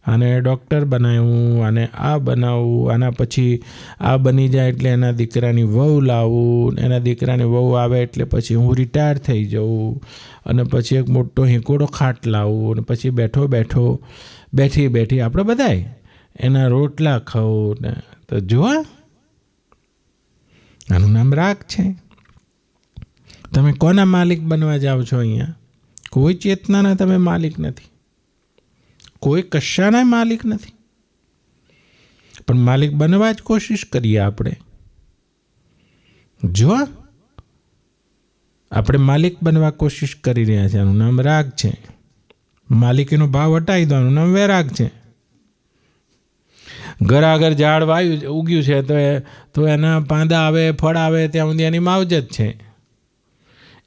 આને ડૉક્ટર બનાવ્યું, આને આ બનાવવું, આના પછી આ બની જાય એટલે એના દીકરાની વહુ લાવવું, એના દીકરાની વહુ આવે એટલે પછી હું રિટાયર થઈ જાઉં, અને પછી એક મોટો હિંકોડો ખાટ લાવું, અને પછી બેઠી આપણે બધાય એના રોટલા ખાવું ને। તો જુઓ, આનું નામ રાગ છે। તમે કોના માલિક બનવા જાઓ છો? અહીંયા કોઈ ચેતનાના તમે માલિક નથી, કોઈ કશાના માલિક નથી, પણ માલિક બનવા જ કોશિશ કરીએ આપણે। જો આપણે માલિક બનવા કોશિશ કરી રહ્યા છે, આનું નામ રાગ છે। માલિકીનો ભાવ હટાવી દો, આનું નામ વૈરાગ છે। ઘર આગળ ઝાડ ઉગ્યું છે તો એના પાંદા આવે, ફળ આવે, ત્યાં સુધી એની માવજત છે।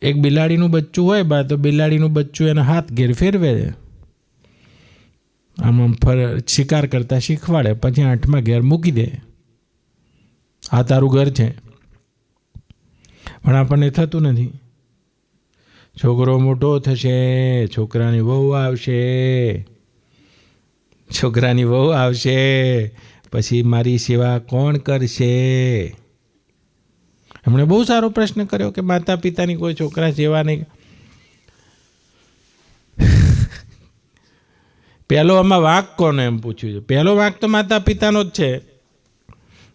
એક બિલાડીનું બચ્ચું હોય બા, તો બિલાડીનું બચ્ચું એના હાથ ઘેર ફેરવે, આમ શિકાર કરતા શીખવાડે, પછી 8મા ઘેર મૂકી દે, આ તારું ઘર છે। પણ આપણને થતું નથી। છોકરો મોટો થશે, છોકરાની વહુ આવશે, પછી મારી સેવા કોણ કરશે? એમણે બહુ સારો પ્રશ્ન કર્યો કે માતા પિતાની કોઈ છોકરા સેવા નહીં। પહેલો આમાં વાંક કોનો એમ પૂછ્યું છે? પહેલો વાંક તો માતા પિતાનો જ છે।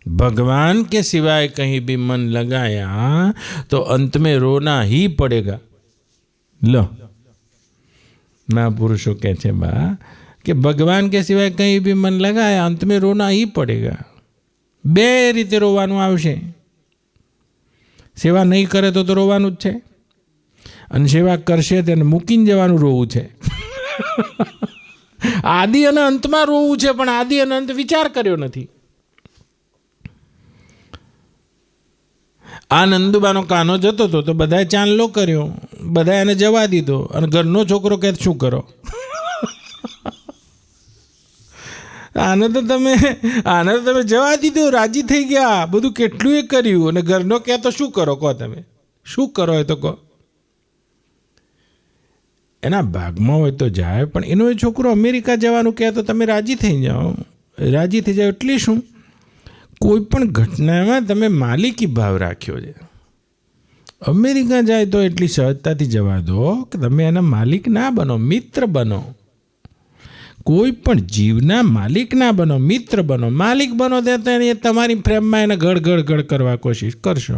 भगवान के सिवाय कहीं भी मन लगाया तो अंत में रोना ही पड़ेगा। लो, महापुरुषों कहते हैं बा कि भगवान के સિવાય કંઈ બી મન લગાયા અંત में રોના ही पड़ेगा। બે રીતે રોવાનું આવશે। સેવા નહીં કરે તો રોવાનું જ છે, અને સેવા કરશે તેને મૂકીને જવાનું રોવું છે। આદિ અને અંતમાં રોવું છે, પણ આદિ અને અંત વિચાર કર્યો નથી। આ નંદુબાનો કાનો જતો હતો તો બધાએ ચાંદલો કર્યો, બધાએ એને જવા દીધો, અને ઘરનો છોકરો કહે શું કરો? આને તો તમે જવા દીધો, રાજી થઈ ગયા, બધું કેટલું એ કર્યું, અને ઘરનો કહે તો શું કરો? કહો તમે શું કરો એ તો કહો। એના ભાગમાં હોય તો જાય, પણ એનો એ છોકરો અમેરિકા જવાનું કહે તો તમે રાજી થઈ જાઓ। રાજી થઈ જાઓ એટલે શું? કોઈ પણ ઘટનામાં તમે માલિકી ભાવ રાખ્યો છે। અમેરિકા જાય તો એટલી સહજતાથી જવા દો કે તમે એના માલિક ના બનો, મિત્ર બનો। કોઈ પણ જીવના માલિક ના બનો, મિત્ર બનો। માલિક બનો તો એ તમારી પ્રેમમાં એને ગડ કરવા કોશિશ કરશો,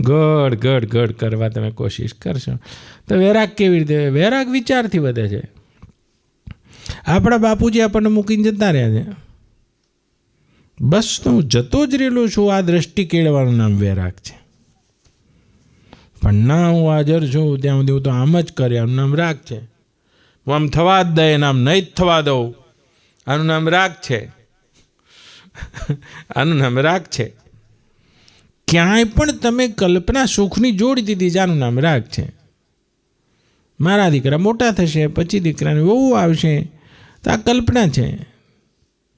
ગડ કરવા તમે કોશિશ કરશો તો વૈરાગ કેવી રીતે? વૈરાગ વિચારથી વધે છે। આપણા બાપુજી આપણને મૂકીને જતા રહ્યા છે, બસ તો હું જતો જ રહેલો છું। આ દ્રષ્ટિ કેળવાનું નામ વૈરાગ છે। પણ ના, હું હાજર છું ત્યાં સુધી હું તો આમ જ કરે, આનું નામ રાગ છે। હું આમ થવા જ દે, આમ નહીં જ થવા દઉં, આનું નામ રાગ છે। આનું નામ રાગ છે। ક્યાંય પણ તમે કલ્પના સુખની જોડી દીધી, આનું નામ રાગ છે। મારા દીકરા મોટા થશે, પછી દીકરાની વહુ આવશે, તો આ કલ્પના છે।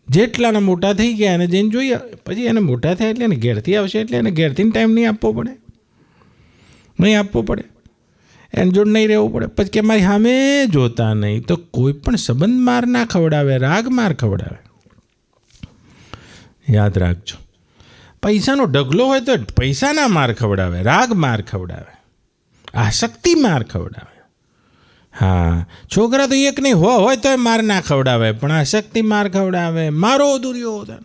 જેટલાના મોટા થઈ ગયા એને જઈને જોઈએ, પછી એને મોટા થાય એટલે એને ઘેરથી આવશે, એટલે એને ઘેરથી ટાઈમ નહીં આપવો પડે, એને જોડ નહીં રહેવું પડે। પછી કે મારી સામે જોતા નહીં, તો કોઈ પણ સંબંધ માર ના ખવડાવે, રાગ માર ખવડાવે। યાદ રાખજો, પૈસાનો ઢગલો હોય તો પૈસાના માર ખવડાવે, રાગ માર ખવડાવે, આસક્તિ માર ખવડાવે। હા, છોકરા તો એક નહીં હોય તો માર ના ખવડાવે, પણ આસક્તિ માર ખવડાવે। મારો દુર્યોધન।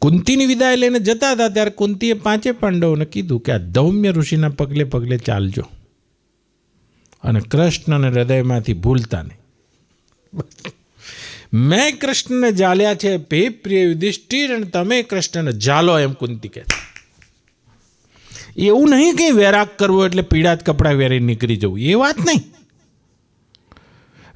કુંતીની વિદાય લઈને જતા હતા ત્યારે કુંતીએ 5 પાંડવોને કીધું કે આ ધૌમ્ય ઋષિના પગલે પગલે ચાલજો, અને કૃષ્ણને હૃદયમાંથી ભૂલતા નહીં। મેં કૃષ્ણને જાલ્યા છે, હે પ્રિય યુધિષ્ઠિર, અને તમે કૃષ્ણને જાલો, એમ કુંતી કહે છે। એવું નહીં કંઈ વૈરાગ કરવો એટલે પીળા જ કપડાં પહેરી નીકળી જવું, એ વાત નહીં।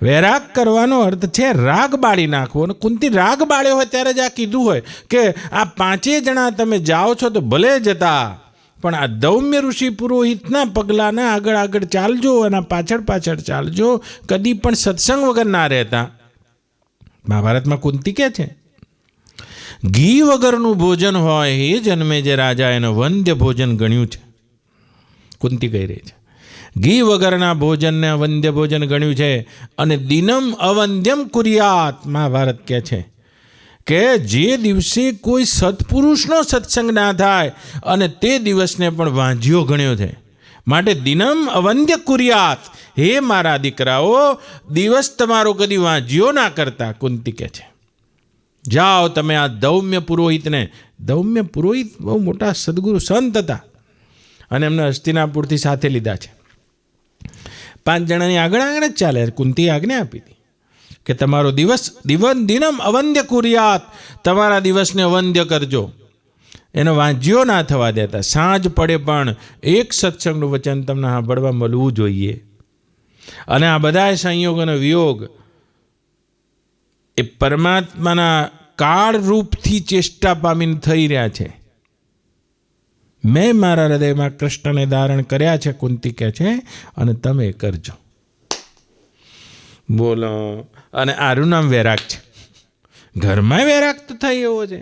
વૈરાગ કરવાનો અર્થ છે રાગ બાળી નાખવો, અને કુંતી રાગ બાળ્યો હોય ત્યારે જ આ કીધું હોય કે આ 5 જણા તમે જાઓ છો તો ભલે જતા, પણ આ ધૌમ્ય ઋષિ પુરોહિતના પગલાંના આગળ ચાલજો, અને પાછળ ચાલજો, કદી પણ સત્સંગ વગર ના રહેતા। મહાભારતમાં કુંતી કહે છે, ઘી વગરનું ભોજન હોય એ જન્મે જે રાજા એનું વંદ્ય ભોજન ગણ્યું છે। કુંતી કહી રહી છે, ઘી વગરના ભોજનને વંદ્ય ભોજન ગણ્યું છે, અને દિનમ અવંદ્યમ કુર્યાત। મહાભારત કહે છે કે જે દિવસે કોઈ સત્પુરુષનો સત્સંગ ના થાય, અને તે દિવસને પણ વાંજ્યો ગણ્યો છે, માટે દિનમ અવંદ્ય કુર્યાત। હે મારા દીકરાઓ, દિવસ તમારો કદી વાંજ્યો ના કરતા। કુંતી કહે છે જાઓ તમે આ ધૌમ્ય પુરોહિતને, ધૌમ્ય પુરોહિત બહુ મોટા સદગુરુ સંત હતા, અને એમને હસ્તિનાપુરથી સાથે લીધા છે। 5 જણાની આગળ જ ચાલે। કુંતીએ આજ્ઞા આપી હતી કે તમારો દિનમ અવંદ્ય કુર્યાત, તમારા દિવસને અવંદ્ય કરજો, એનો વાંજ્યો ના થવા દેતા। સાંજ પડે પણ એક સત્સંગનું વચન તમને સાંભળવા મળવું જોઈએ। અને આ બધા સંયોગ અને વિયોગ એ પરમાત્માના કાળ રૂપથી ચેષ્ટા પામીને થઈ રહ્યા છે। મેં મારા હૃદયમાં કૃષ્ણને ધારણ કર્યા છે, કુંતી કહે છે, અને તમે કરજો। બોલો, અને આરું નામ વૈરાગ છે। ઘરમાં વૈરાગ તો થાય એવો છે,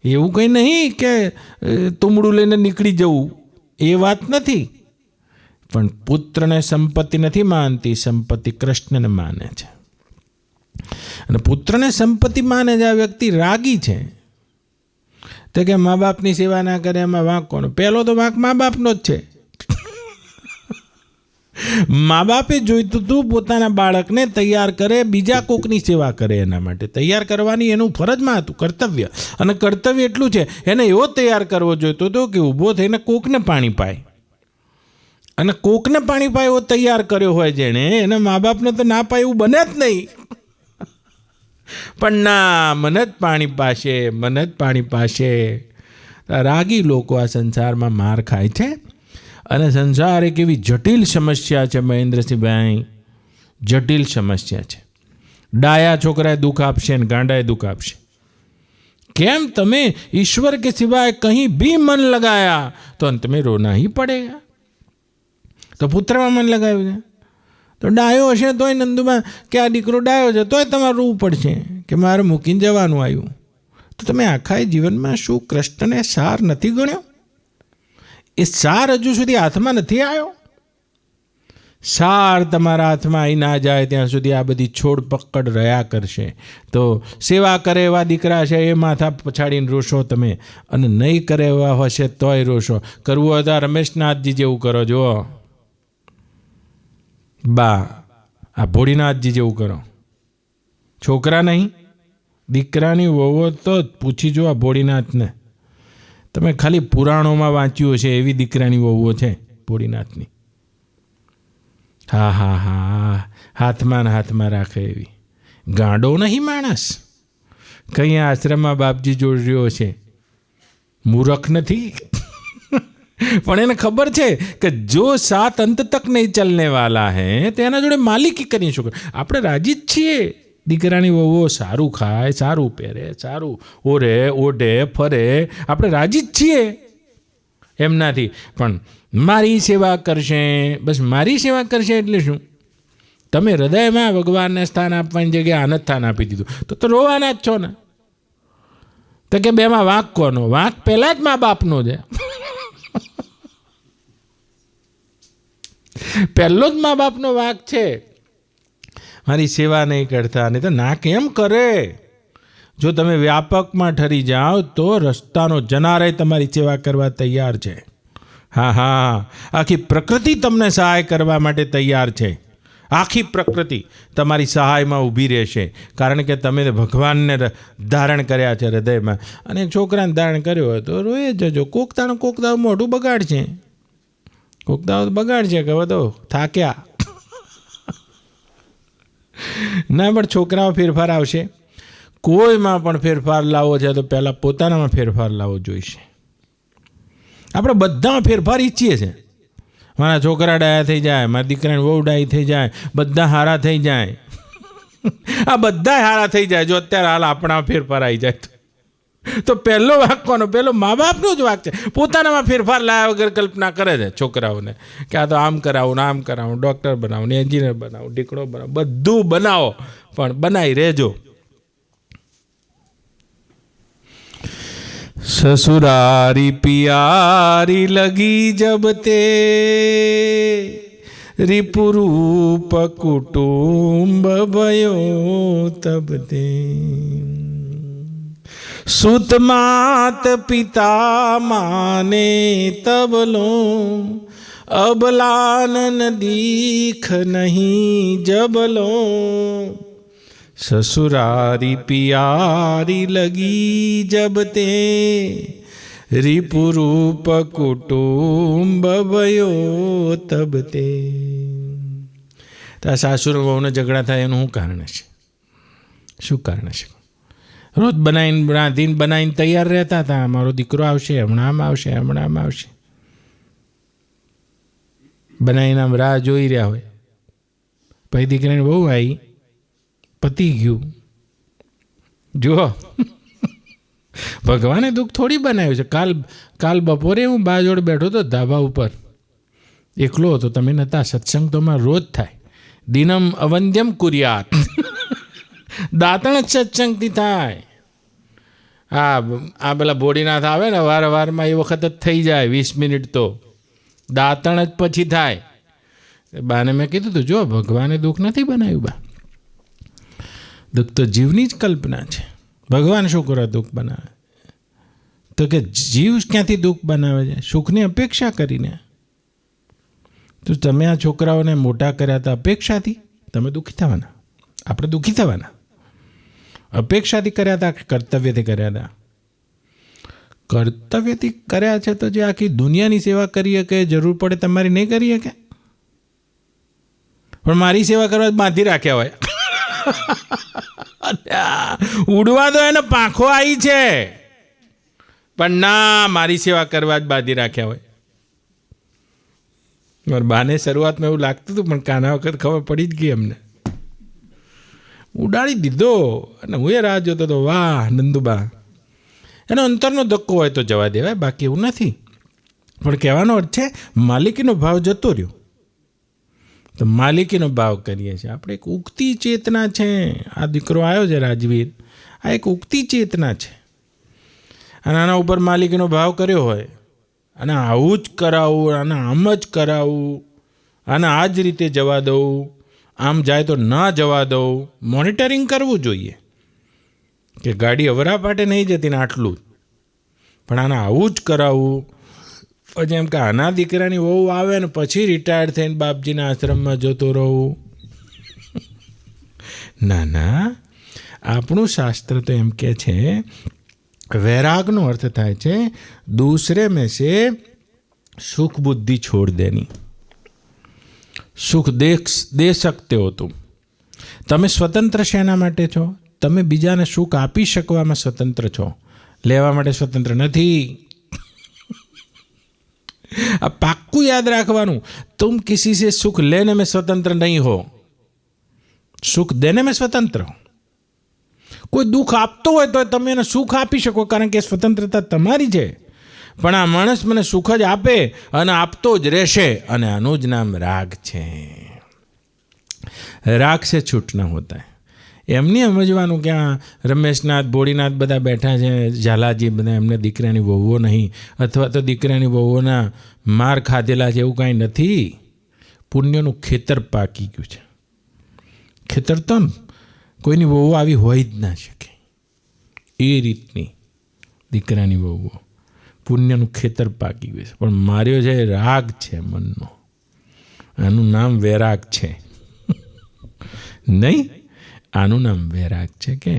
એવું કંઈ નહીં કે તુમડું લઈને નીકળી જવું, એ વાત નથી। પણ પુત્રને સંપત્તિ નથી માનતી, સંપત્તિ કૃષ્ણને માને છે, અને પુત્રને સંપત્તિ માને છે આ વ્યક્તિ રાગી છે। તો કે મા બાપની સેવા ના કરે એમાં વાંક કોનો? પહેલો તો વાંક મા બાપનો જ છે। મા બાપે જોઈતું હતું પોતાના બાળકને તૈયાર કરે, બીજા કોકની સેવા કરે. એના માટે તૈયાર કરવાની એનું ફરજમાં હતું, કર્તવ્ય. અને કર્તવ્ય એટલું છે, એને એવો તૈયાર કરવો જોઈતો હતો કે ઊભો થઈને કોકને પાણી પાય. અને કોકને પાણી પાય એવો તૈયાર કર્યો હોય જેણે, એને મા બાપને તો ના પાય એવું બને જ નહીં. પણ ના, મને જ પાણી પાશે, મને જ પાણી પાશે. રાગી લોકો આ સંસારમાં માર ખાય છે. અને સંસાર એક એવી જટિલ સમસ્યા છે મહેન્દ્રસિંહભાઈ, જટિલ સમસ્યા છે. ડાયા છોકરાએ દુઃખ આપશે ને ગાંડાએ દુઃખ આપશે. કેમ? તમે ઈશ્વર કે સિવાય કहीं भी मन लगाया तो अंत में रोना ही पड़ेगा. તો પુત્રમાં મન લગાવ્યું છે તો ડાયો હશે તોય નંદુમાં કે આ દીકરો ડાયો છે તોય તમારે રોવું પડશે કે મારે મૂકીને જવાનું આવ્યું. તો તમે આખા જીવનમાં શું કૃષ્ણને સાર નથી ગણ્યો? એ સાર હજુ સુધી હાથમાં નથી આવ્યો? સાર તમારા હાથમાં આવી ના જાય ત્યાં સુધી આ બધી છોડ પકડ રહ્યા કરશે. તો સેવા કરે એવા દીકરા છે એ માથા પછાડીને રોશો તમે, અને નહીં કરે એવા હશે તોય રોશો. કરવું હોય તો રમેશનાથજી જેવું કરો. જુઓ બા, આ ભોળીનાથજી જેવું કરો. છોકરા નહીં, દીકરાની વહુઓ તો પૂછી જો આ ભોળીનાથને. તમે ખાલી પુરાણોમાં વાંચ્યું હશે એવી દીકરાની વહુઓ છે ભોળીનાથની. હા હા હા, હાથમાં ને હાથમાં રાખે એવી. ગાંડો નહીં માણસ. કંઈ આશ્રમમાં બાપજી જોડ રહ્યો છે, મૂરખ નથી. પણ એને ખબર છે કે જો સાત અંત તક નહીં ચલને વાલા હે તો એના જોડે માલિકી કરી શકો. આપણે રાજી જ છીએ. દીકરાની વહુઓ સારું ખાય, સારું પહેરે, સારું ઓઢે ફરે, આપણે રાજી જ છીએ એમનાથી. પણ મારી સેવા કરશે, બસ મારી સેવા કરશે એટલે શું? તમે હૃદયમાં ભગવાનને સ્થાન આપવાની જગ્યાએ આને સ્થાન આપી દીધું તો રોવાના જ છો ને. તો કે બેમાં વાંક કોનો? વાંક પહેલાં જ મા બાપનો છે. પહેલો જ મા બાપનો વાંક છે. મારી સેવા નહીં કરતા, નહીં તો ના કેમ કરે? જો તમે વ્યાપકમાં ઠરી જાઓ તો રસ્તાનો જનારે તમારી સેવા કરવા તૈયાર છે. હા હા, આખી પ્રકૃતિ તમને સહાય કરવા માટે તૈયાર છે. આખી પ્રકૃતિ તમારી સહાયમાં ઊભી રહેશે, કારણ કે તમે ભગવાનને ધારણ કર્યા છે હૃદયમાં. અને છોકરાને ધારણ કર્યો હોય તો રોઈ જજો. કોક દાવ મોઢું બગાડશે, કોક દાવ બગાડશે કે બધો થાક્યા. ના, પણ છોકરામાં ફેરફાર આવશે. કોઈમાં પણ ફેરફાર લાવવો છે તો પહેલાં પોતાનામાં ફેરફાર લાવવો જોઈશે. આપણે બધામાં ફેરફાર ઈચ્છીએ છીએ. મારા છોકરા ડાયા થઈ જાય, મારા દીકરાને બહુ ડાઈ થઈ જાય, બધા હારા થઈ જાય. આ બધા હારા થઈ જાય જો અત્યારે હાલ આપણામાં ફેરફાર આવી જાય તો પહેલો વાંક કોનો? પહેલો મા બાપનો જ વાંક છે. પોતાનામાં ફેરફાર લાવ્યા વગર કલ્પના કરે છે છોકરાઓને કે આ તો આમ કરાવું, આમ કરાવું, ડૉક્ટર બનાવું, એન્જિનિયર બનાવું, દીકરો બનાવો, બધું બનાવો, પણ બનાવી રહેજો. ससुरारी पियारी लगी जब ते रिपुरूप कुटुंब भयो तब ते सुत मात पिता माने तब लो अबलानन दीख नहीं जब लो ससुरारी पियारी लगी जब ते रिपुरूप कुटुंब भयो तब ते. તો સાસુર વહુને ઝઘડા થાય એનું શું કારણ છે? શું કારણ છે? રોજ બનાવીને રાંધીને બનાવીને તૈયાર રહેતા હતા, મારો દીકરો આવશે, હમણાં આમ આવશે, હમણાં આમ આવશે. બનાવીને આમ રાહ જોઈ રહ્યા હોય. પછી દીકરાને બહુ આવી, પતી ગયું. જુઓ, ભગવાને દુઃખ થોડી બનાવ્યું છે. કાલ બપોરે હું બા જોડે બેઠો હતો ધાબા ઉપર, એકલો હતો. તમે નહોતા. સત્સંગ તો અમારે રોજ થાય. દિનમ અવંદ્યમ કુર્યાત. દાંતણ જ સત્સંગથી થાય. આ પેલા ભોળીનાથ આવે ને વારમાં, એ વખત જ થઈ જાય 20 મિનિટ તો. દાંતણ જ પછી થાય. બાને મેં કીધું હતું, જો ભગવાને દુઃખ નથી બનાવ્યું બા, દુઃખ તો જીવની જ કલ્પના છે. ભગવાન શું કરે દુઃખ બનાવે? તો કે જીવ ક્યાંથી દુઃખ બનાવે છે? સુખની અપેક્ષા કરીને. તો તમે આ છોકરાઓને મોટા કર્યા હતા અપેક્ષાથી? તમે દુઃખી થવાના, આપણે દુઃખી થવાના. અપેક્ષાથી કર્યા હતા કે કર્તવ્યથી કર્યા હતા? કર્તવ્યથી કર્યા છે તો જે આખી દુનિયાની સેવા કરી શકે, જરૂર પડે તમારી નહીં કરી શકે. પણ મારી સેવા કરવા બાંધી રાખ્યા હોય. ઉડવા દો, એને પાંખો આવી છે, પણ ના, મારી સેવા કરવા જ બાંધી રાખ્યા હોય. મારા બાને શરૂઆતમાં એવું લાગતું હતું, પણ કાના વખત ખબર પડી જ ગઈ અમને. ઉડાડી દીધો અને હું એ રાહ જોતો હતો. વાહ નંદુબા! એનો અંતરનો ધક્કો હોય તો જવા દેવાય, બાકી એવું નથી. પણ કહેવાનો અર્થ છે માલિકીનો ભાવ જતો રહ્યો. તો માલિકીનો ભાવ કરીએ છીએ આપણે. એક ઉગતી ચેતના છે. આ દીકરો આવ્યો છે રાજવીર, આ એક ઉગતી ચેતના છે. અને આના ઉપર માલિકીનો ભાવ કર્યો હોય, અને આવું જ કરાવું, અને આમ જ કરાવું, અને આ જ રીતે જવા દઉં, આમ જાય તો ના જવા દઉં. મોનિટરિંગ કરવું જોઈએ કે ગાડી અવરા પાટે નહીં જતી ને આટલું જ, પણ આને આવું જ કરાવવું. પછી એમ કે આના દીકરાની વહુ આવે ને પછી રિટાયર્ડ થઈને બાપજીના આશ્રમમાં જતો રહું. ના ના, આપણું શાસ્ત્ર તો એમ કે છે, વૈરાગનો અર્થ થાય છે દૂસરે મેં સે સુખ બુદ્ધિ છોડ દેની. સુખ દે શકતે હો તુમ. તમે સ્વતંત્ર શેના માટે છો? તમે બીજાને સુખ આપી શકવામાં સ્વતંત્ર છો, લેવા માટે સ્વતંત્ર નથી. આ પાક્કું યાદ રાખવાનું. તુમ કિસી સે સુખ લેને में स्वतंत्र नहीं हो, સુખ દેને में स्वतंत्र हो. કોઈ દુઃખ આપતો હોય તો તમે એને સુખ આપી શકો, કારણ કે સ્વતંત્રતા તમારી છે. પણ આ માણસ મને સુખ જ આપે અને આપતો જ રહેશે, અને આનું જ નામ રાગ છે. રાગ સે છૂટના હોતા હૈ. એમની સમજવાનું કે આ રમેશનાથ, ભોળીનાથ બધા બેઠા છે, ઝાલાજી બધા, એમને દીકરાની વહુઓ નહીં, અથવા તો દીકરાની વહુઓના માર ખાધેલા છે, એવું કાંઈ નથી. પુણ્યનું ખેતર પાકી ગયું છે. ખેતર તો કોઈની વહુ આવી હોય જ ના શકે, એ રીતની દીકરાની વહુઓ. પુણ્યનું ખેતર પાકી ગયું છે. પણ માર્યો છે રાગ છે મનનો. આનું નામ વૈરાગ છે નહીં? આનું નામ વૈરાગ છે. કે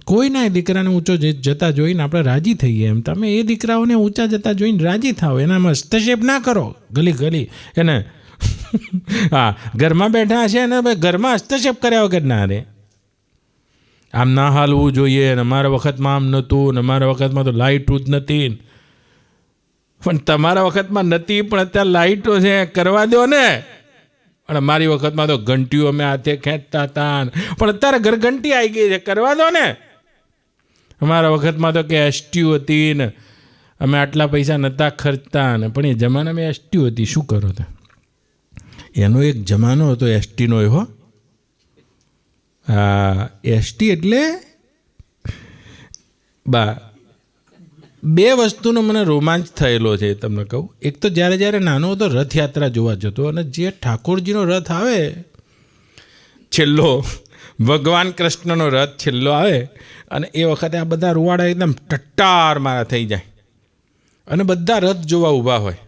કોઈના દીકરાને ઊંચો જતા જોઈને આપણે રાજી થઈએ, એમ તમે એ દીકરાઓને ઊંચા જતા જોઈને રાજી થાઓ. એનામાં હસ્તક્ષેપ ના કરો ગલી એને. હા, ઘરમાં બેઠા હશે ને ઘરમાં હસ્તક્ષેપ કર્યા વગર ના રે. આમ ના હાલવું જોઈએ, ને અમારા વખતમાં આમ નહોતું, ને અમારા વખતમાં તો લાઇટું જ નથી. પણ તમારા વખતમાં નથી, પણ અત્યારે લાઇટો છે, કરવા દો ને. અને મારી વખતમાં તો ઘંટીઓ અમે હાથે ખેંચતા હતા, પણ અત્યારે ઘંટી આવી ગઈ છે, કરવા દો ને. અમારા વખતમાં તો કે એસટીઓ હતી ને અમે આટલા પૈસા નહોતા ખર્ચતા, ને પણ એ જમાનામાં એસટીઓ હતી. શું કરો તો? એનો એક જમાનો હતો એસટીનો. એવો હા, એસટી એટલે બે વસ્તુનો મને રોમાંચ થયેલો છે, તમને કહું. એક તો જ્યારે નાનો હતો રથયાત્રા જોવા જતો, અને જે ઠાકોરજીનો રથ આવે છેલ્લો, ભગવાન કૃષ્ણનો રથ છેલ્લો આવે, અને એ વખતે આ બધા રૂવાડા એકદમ ટટ્ટાર મારા થઈ જાય, અને બધા રથ જોવા ઊભા હોય.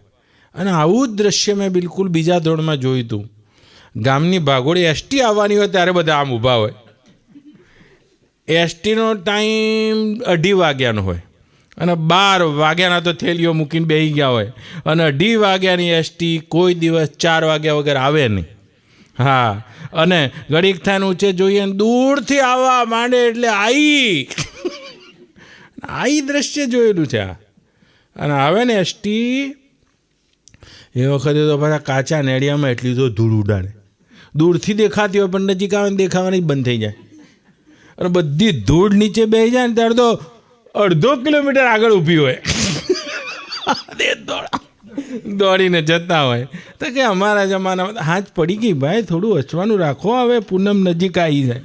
અને આવું જ દ્રશ્ય મેં બિલકુલ બીજા ધોરણમાં જોયું હતું. ગામની ભાગોળી એસટી આવવાની હોય ત્યારે બધા આમ ઊભા હોય. એસટીનો ટાઈમ 2:30 વાગ્યાનો હોય, અને 12 વાગ્યાના તો થેલીઓ મૂકીને બેસી ગયા હોય, અને 2:30 વાગ્યાની એસટી કોઈ દિવસ 4 વાગ્યા વગર આવે નહીં. હા, અને ઘડીક થાય ઊંચે જોઈએ ને દૂરથી આવવા માંડે એટલે આઈ દ્રશ્ય જોયેલું છે આ. અને આવે ને એસટી, એ વખતે તો પાછા કાચા નેડિયામાં એટલી તો ધૂળ ઉડાડે. દૂરથી દેખાતી હોય પણ નજીક આવે ને દેખાવાની બંધ થઈ જાય, અને બધી ધૂળ નીચે બેસી જાય ને ત્યારે તો 1.5 કિલોમીટર આગળ ઊભી હોય. દોડીને જતા હોય. તો કે અમારા જમાનામાં હાથ પડી ગઈ ભાઈ, થોડું હસવાનું રાખો. હવે પૂનમ નજીક આવી જાય,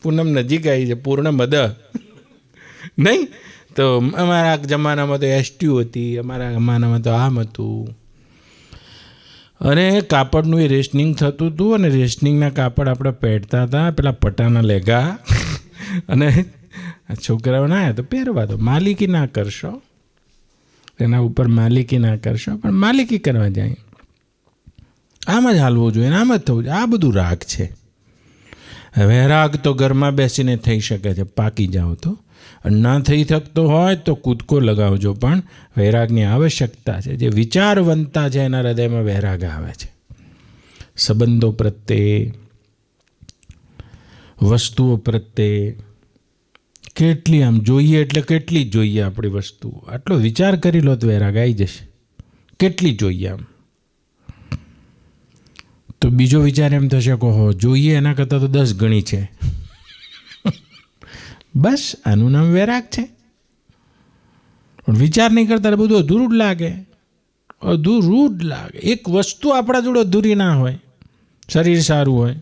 પૂનમ નજીક આવી જાય, પૂર્ણ મદ નહીં. તો અમારા જમાનામાં તો એસટી હતી, અમારા જમાનામાં તો આમ હતું. અને કાપડનું એ રેશનિંગ થતું હતું, અને રેશનિંગના કાપડ આપણે પહેરતા હતા, પેલા પટાના લેગા. અને છોકરાઓ ના આવ્યા તો પહેરવા દો, માલિકી ના કરશો, એના ઉપર માલિકી ના કરશો, પણ માલિકી કરવા જાય. આમ જ હાલવું જોઈએ, આમ જ થવું જોઈએ. આ બધું રાગ છે. વૈરાગ તો ઘરમાં બેસીને થઈ શકે છે, પાકી જાઓ તો. ના થઈ શકતો હોય તો કૂદકો લગાવજો, પણ વૈરાગની આવશ્યકતા છે. જે વિચારવંતા છે એના હૃદયમાં વૈરાગ આવે છે. સંબંધો પ્રત્યે, વસ્તુઓ પ્રત્યે કેટલી આમ જોઈએ એટલે કેટલી જોઈએ આપણી વસ્તુઓ. આટલો વિચાર કરી લો તો વૈરાગ આવી જશે. કેટલી જોઈએ આમ. તો બીજો વિચાર એમ થશે કે હો જોઈએ એના કરતાં તો 10 ગણી છે. બસ આનું નામ વૈરાગ છે. પણ વિચાર નહીં કરતા બધું અધૂરું જ લાગે, અધૂરું જ લાગે. એક વસ્તુ આપણા જોડે અધૂરી ના હોય. શરીર સારું હોય,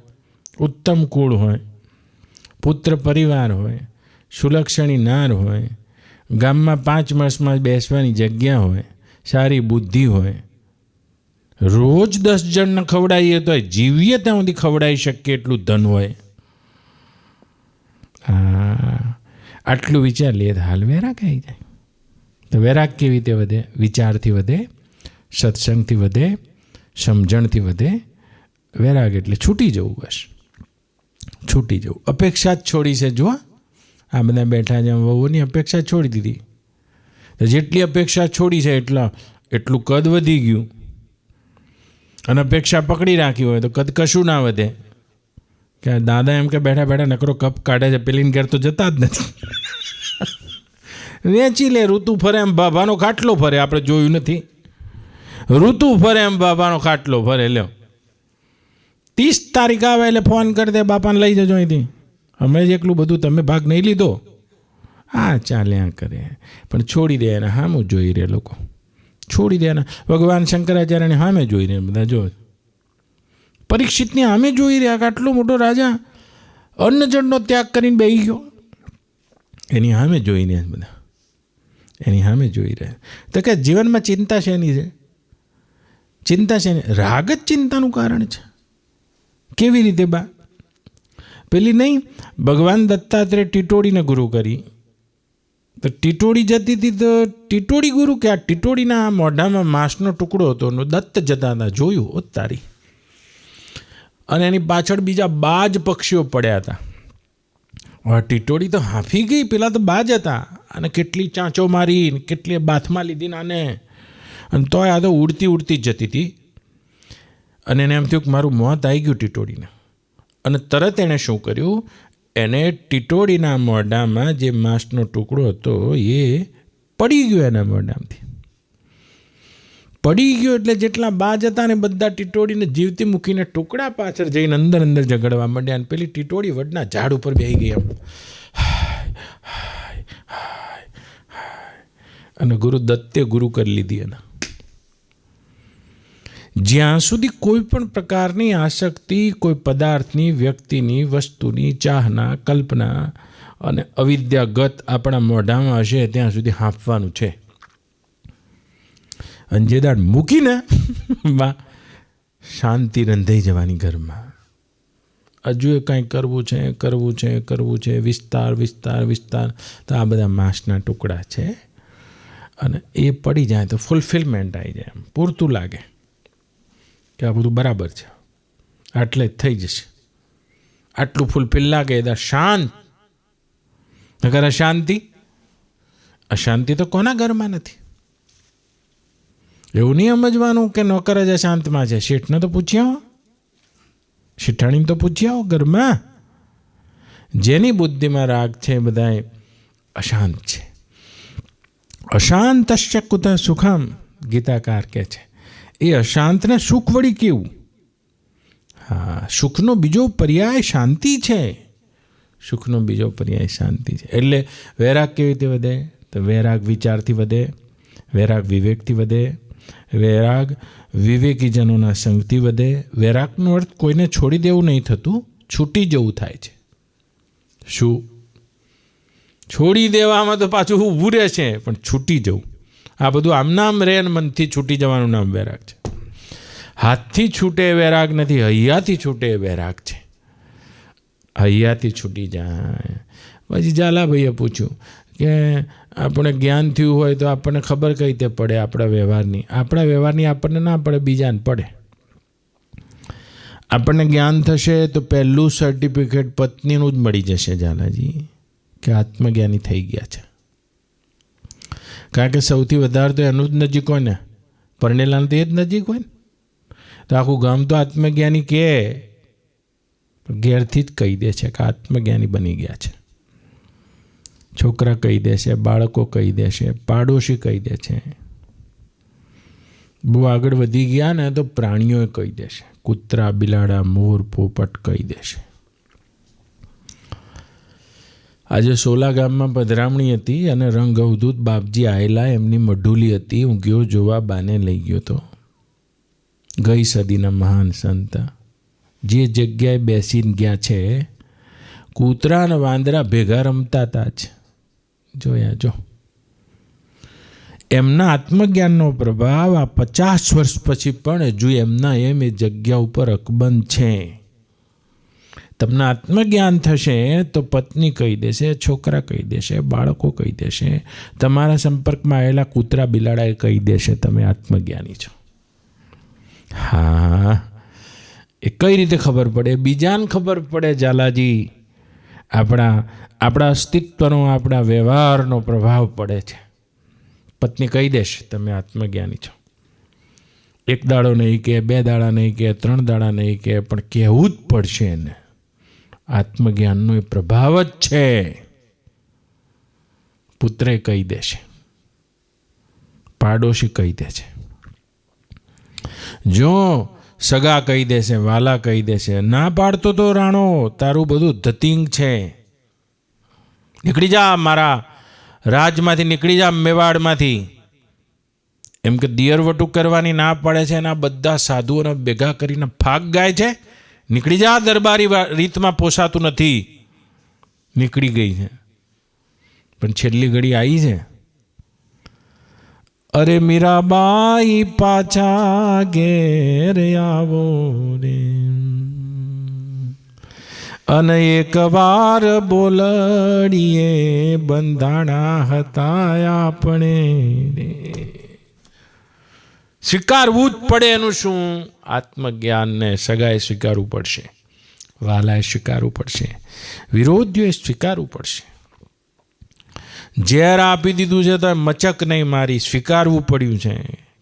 ઉત્તમ કુળ હોય, પુત્ર પરિવાર હોય, સુલક્ષણી નાર હોય, ગામમાં 5 વર્ષમાં બેસવાની જગ્યા હોય, સારી બુદ્ધિ હોય, રોજ 10 જણને ખવડાવીએ તો જીવીએ ત્યાં સુધી ખવડાવી શકીએ એટલું ધન હોય. આટલું વિચાર લઈએ તો હાલ વૈરાગ આવી જાય. તો વૈરાગ કેવી રીતે વધે? વિચારથી વધે, સત્સંગથી વધે, સમજણથી વધે. વૈરાગ એટલે છૂટી જવું, બસ છૂટી જવું. અપેક્ષા જ છોડી છે. જો આ બધા બેઠા છે, વહુની અપેક્ષા છોડી દીધી. તો જેટલી અપેક્ષા છોડી છે એટલું કદ વધી ગયું. અને અપેક્ષા પકડી રાખી હોય તો કદ કશું ના વધે. કે દાદા એમ કે બેઠા બેઠા નકરો કપ કાઢે છે, પેલીને ઘેર તો જતા જ નથી. વેચી લે. ઋતુ ફરે એમ બાબાનો ખાટલો ફરે. આપણે જોયું નથી? ઋતુ ફરે એમ બાબાનો ખાટલો ફરે. લ્યો 30 તારીખ આવે એટલે ફોન કરી દે, બાપાને લઈ જજો અહીંથી. અમે જ એટલું બધું તમે ભાગ નહીં લીધો. આ ચાલ્યા કરે. પણ છોડી દે એને હામું જોઈ રહે લોકો. છોડી દે. ભગવાન શંકરાચાર્યને સામે જોઈ રહ્યા બધા. જો પરીક્ષિતની સામે જોઈ રહ્યા કે આટલો મોટો રાજા અન્નજળનો ત્યાગ કરીને બેસી ગયો. એની સામે જોઈ રહ્યા બધા. એની સામે જોઈ રહ્યા. તો કે જીવનમાં ચિંતા શેની છે? ચિંતા શેની? રાગ જ ચિંતાનું કારણ છે. કેવી રીતે બા? પેલી નહીં, ભગવાન દત્તાત્રેય ટીટોડીને ગુરુ કરી. તો ટીટોડી જતી હતી તો ટીટોડી ગુરુ કે આ ટીટોડીના મોઢામાં માંસનો ટુકડો હતો. દત્ત જતા હતા, જોયું ઓ તારી. અને એની પાછળ બીજા બાજ પક્ષીઓ પડ્યા હતા. ટીટોડી તો હાંફી ગઈ. પેલા તો બાજ હતા અને કેટલી ચાંચો મારી, કેટલી બાથમાં લીધી નાને. અને તોય આ તો ઉડતી ઉડતી જ જતી હતી. અને એને એમ થયું કે મારું મોત આવી ગયું ટીટોડીને. અને તરત એણે શું કર્યું? એને ટીટોડીના મોઢામાં જે માંસનો ટુકડો હતો એ પડી ગયો. એના મોઢામાંથી પડી ગયો. એટલે જેટલા બાજ હતા ને બધા ટીટોડીને જીવતી મૂકીને ટુકડા પાછળ જઈને અંદર અંદર ઝઘડવા માંડ્યા. અને પેલી ટીટોડી વડના ઝાડ ઉપર બેસી ગઈ એમ. અને ગુરુ દત્તે ગુરુ કરી લીધી. એના જ્યાં સુધી કોઈ પણ પ્રકારની આસક્તિ, કોઈ પદાર્થની, વ્યક્તિની, વસ્તુની ચાહના, કલ્પના અને અવિદ્યાગત આપણા મોઢામાં હશે ત્યાં સુધી હાંફવાનું છે. અને જે દાડ મૂકીને શાંતિ રંધાઈ જવાની ઘરમાં. હજુ એ કાંઈ કરવું છે, કરવું છે, કરવું છે, વિસ્તાર વિસ્તાર વિસ્તાર. તો આ બધા માંસના ટુકડા છે. અને એ પડી જાય તો ફૂલફિલમેન્ટ આવી જાય. એમ પૂરતું લાગે કે આ બધું બરાબર છે, આટલે જ થઈ જશે. આટલું ફૂલફિલ લાગે એટલે શાંત. નકર અશાંતિ. અશાંતિ તો કોના ઘરમાં નથી? એવું નહીં સમજવાનું કે નોકર જ અશાંતમાં છે. શેઠને તો પૂછી આવો, શેઠાણીને તો પૂછી આવો. ઘરમાં જેની બુદ્ધિમાં રાગ છે બધા અશાંત છે. અશાંતશ્ચ કુતઃ સુખમ, ગીતાકાર કહે છે. એ અશાંતને સુખ વળી કેવું? હા, સુખનો બીજો પર્યાય શાંતિ છે. સુખનો બીજો પર્યાય શાંતિ છે. એટલે વૈરાગ કેવી રીતે વધે? તો વૈરાગ વિચારથી વધે, વૈરાગ વિવેકથી વધે, વૈરાગ વિવેકીજનોના સંગથી વધે. વૈરાગનો અર્થ કોઈને છોડી દેવું નહીં થતું, છૂટી જવું થાય છે. શું છોડી દેવામાં તો પાછું ઊભું રહે છે, પણ છૂટી જવું. આ બધું આમનામ રે મનથી છૂટી જવાનું નામ વૈરાગ છે. હાથથી છૂટે વૈરાગ નથી, હૈયાથી છૂટે વૈરાગ છે. હૈયાથી છૂટી જાય. પછી ઝાલાભાઈએ પૂછ્યું કે આપણે જ્ઞાન થયું હોય તો આપણને ખબર કઈ રીતે પડે આપણા વ્યવહારની? આપણા વ્યવહારની આપણને ના પડે, બીજાને પડે. આપણને જ્ઞાન થશે તો પહેલું સર્ટિફિકેટ પત્નીનું જ મળી જશે ઝાલાજી કે આત્મજ્ઞાની થઈ ગયા છે. કારણ કે સૌથી વધારે તો એનું જ નજીક હોય ને, પરણેલાને તો એ જ નજીક હોય ને. તો આખું ગામ તો આત્મજ્ઞાની કે ઘેરથી જ કહી દે છે કે આત્મજ્ઞાની બની ગયા છે. છોકરા કહી દેશે, બાળકો કહી દેશે, પાડોશી કહી દે છે. બહુ આગળ વધી ગયા ને તો પ્રાણીઓએ કહી દેશે, કૂતરા, બિલાડા, મોર, પોપટ કહી દેશે. આજે સોલા ગામમાં પધરામણી હતી અને રંગ અવધૂત બાપજી આવેલા, એમની મઢુલી હતી. હું ગયો જોવા, બાને લઈ ગયો તો. ગઈ સદીના મહાન સંત જે જગ્યાએ બેસીને ગયા છે, કૂતરા અને વાંદરા ભેગા રમતા હતા જ. જોયા જો એમના આત્મજ્ઞાનનો પ્રભાવ આ 50 વર્ષ પછી પણ હજુ એમના એમ એ જગ્યા ઉપર અકબંધ છે. તમને આત્મજ્ઞાન થશે તો પત્ની કહી દેશે, છોકરા કહી દેશે, બાળકો કહી દેશે, તમારા સંપર્કમાં આવેલા કૂતરા બિલાડાએ કહી દેશે તમે આત્મજ્ઞાની છો. હા, એ કઈ રીતે ખબર પડે? બીજાને ખબર પડે ઝાલાજી. આપણા અસ્તિત્વનો, આપણા વ્યવહારનો પ્રભાવ પડે છે. પત્ની કહી દેશે તમે આત્મજ્ઞાની છો. 1 દાડો નહીં કે 2 દાડા નહીં કે 3 દાડા નહીં કે, પણ કહેવું જ પડશે એને. આત્મજ્ઞાનનો એ પ્રભાવ જ છે. પુત્રે કહી દેશે, પાડોશી કહી દે છે, જો સગા કહી દેશે, વાલા કહી દેશે. ના પાડતો તો રાણો તારું બધું ધતિંગ છે, નીકળી જા મારા રાજમાંથી, નીકળી જા મેવાડમાંથી. એમ કે દિયરવટું કરવાની ના પડે છે, એના બધા સાધુઓને ભેગા કરીને ફાક ગાય છે. નીકળી જા, દરબારી રીતમાં પોસાતું નથી. નીકળી ગઈ છે, પણ છેલ્લી ઘડી આવી છે. અરે મીરાબાઈ પાછા ઘેર આવો રે, અને એકવાર બોલડીએ બંધાણા હતા આપણે રે. સ્વીકારવું જ પડે. એનું શું? આત્મજ્ઞાનને સગાએ સ્વીકારવું પડશે, વાલાએ સ્વીકારવું પડશે, વિરોધીઓએ સ્વીકારવું પડશે. ઝેર આપી દીધું છે તો મચક નહીં મારી, સ્વીકારવું પડ્યું છે.